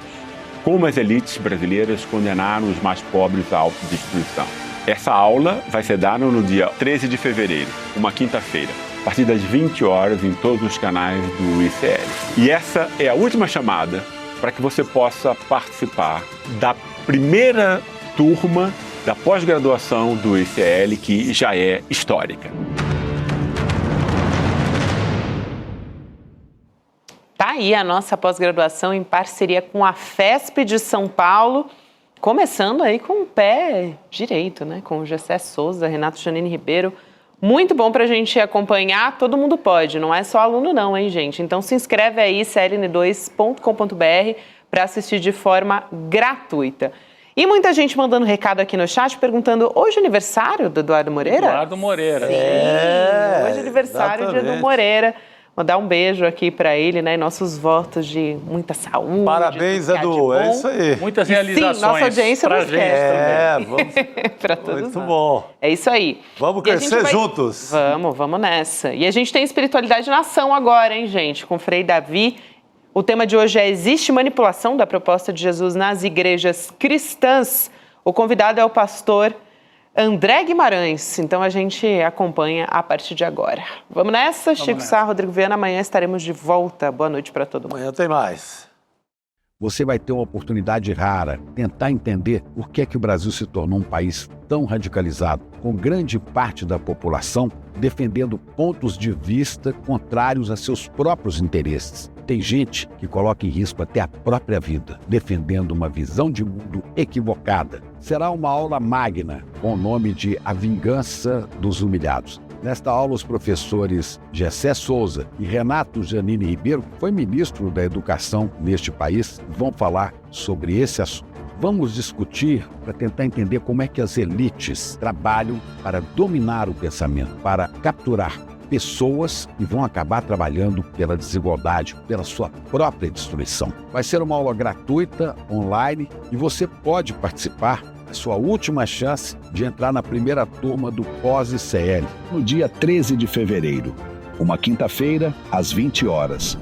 Como as elites brasileiras condenaram os mais pobres à autodestruição. Essa aula vai ser dada no dia 13 de fevereiro, uma quinta-feira, a partir das 20 horas em todos os canais do ICL. E essa é a última chamada para que você possa participar da primeira turma da pós-graduação do ICL, que já é histórica. Tá aí a nossa pós-graduação em parceria com a FESP de São Paulo, começando aí com o pé direito, né? Com o Gessé Souza, Renato Janine Ribeiro. Muito bom para a gente acompanhar, todo mundo pode, não é só aluno não, hein, gente? Então se inscreve aí, cln2.com.br, para assistir de forma gratuita. E muita gente mandando recado aqui no chat, perguntando, hoje é aniversário do Eduardo Moreira? Eduardo Moreira. Sim, hoje é aniversário de Edu Moreira. Mandar um beijo aqui para ele, né? Nossos votos de muita saúde. Parabéns, Edu. É isso aí. Muitas realizações. Sim, nossa audiência não esquece também. Vamos. Para todos Muito nós. bom. É isso aí. Vamos crescer juntos. Vamos nessa. E a gente tem espiritualidade na ação agora, hein, gente? Com Frei Davi. O tema de hoje é: existe manipulação da proposta de Jesus nas igrejas cristãs? O convidado é o pastor André Guimarães. Então a gente acompanha a partir de agora. Vamos nessa? Chico Sá, Rodrigo Viana. Amanhã estaremos de volta. Boa noite para todo mundo. Amanhã tem mais. Você vai ter uma oportunidade rara, tentar entender por que é que o Brasil se tornou um país tão radicalizado, com grande parte da população defendendo pontos de vista contrários a seus próprios interesses. Tem gente que coloca em risco até a própria vida, defendendo uma visão de mundo equivocada. Será uma aula magna, com o nome de A Vingança dos Humilhados. Nesta aula, os professores Gessé Souza e Renato Janine Ribeiro, que foi ministro da Educação neste país, vão falar sobre esse assunto. Vamos discutir para tentar entender como é que as elites trabalham para dominar o pensamento, para capturar pessoas que vão acabar trabalhando pela desigualdade, pela sua própria destruição. Vai ser uma aula gratuita, online, e você pode participar. A sua última chance de entrar na primeira turma do pós-ICL, no dia 13 de fevereiro, uma quinta-feira, às 20 horas.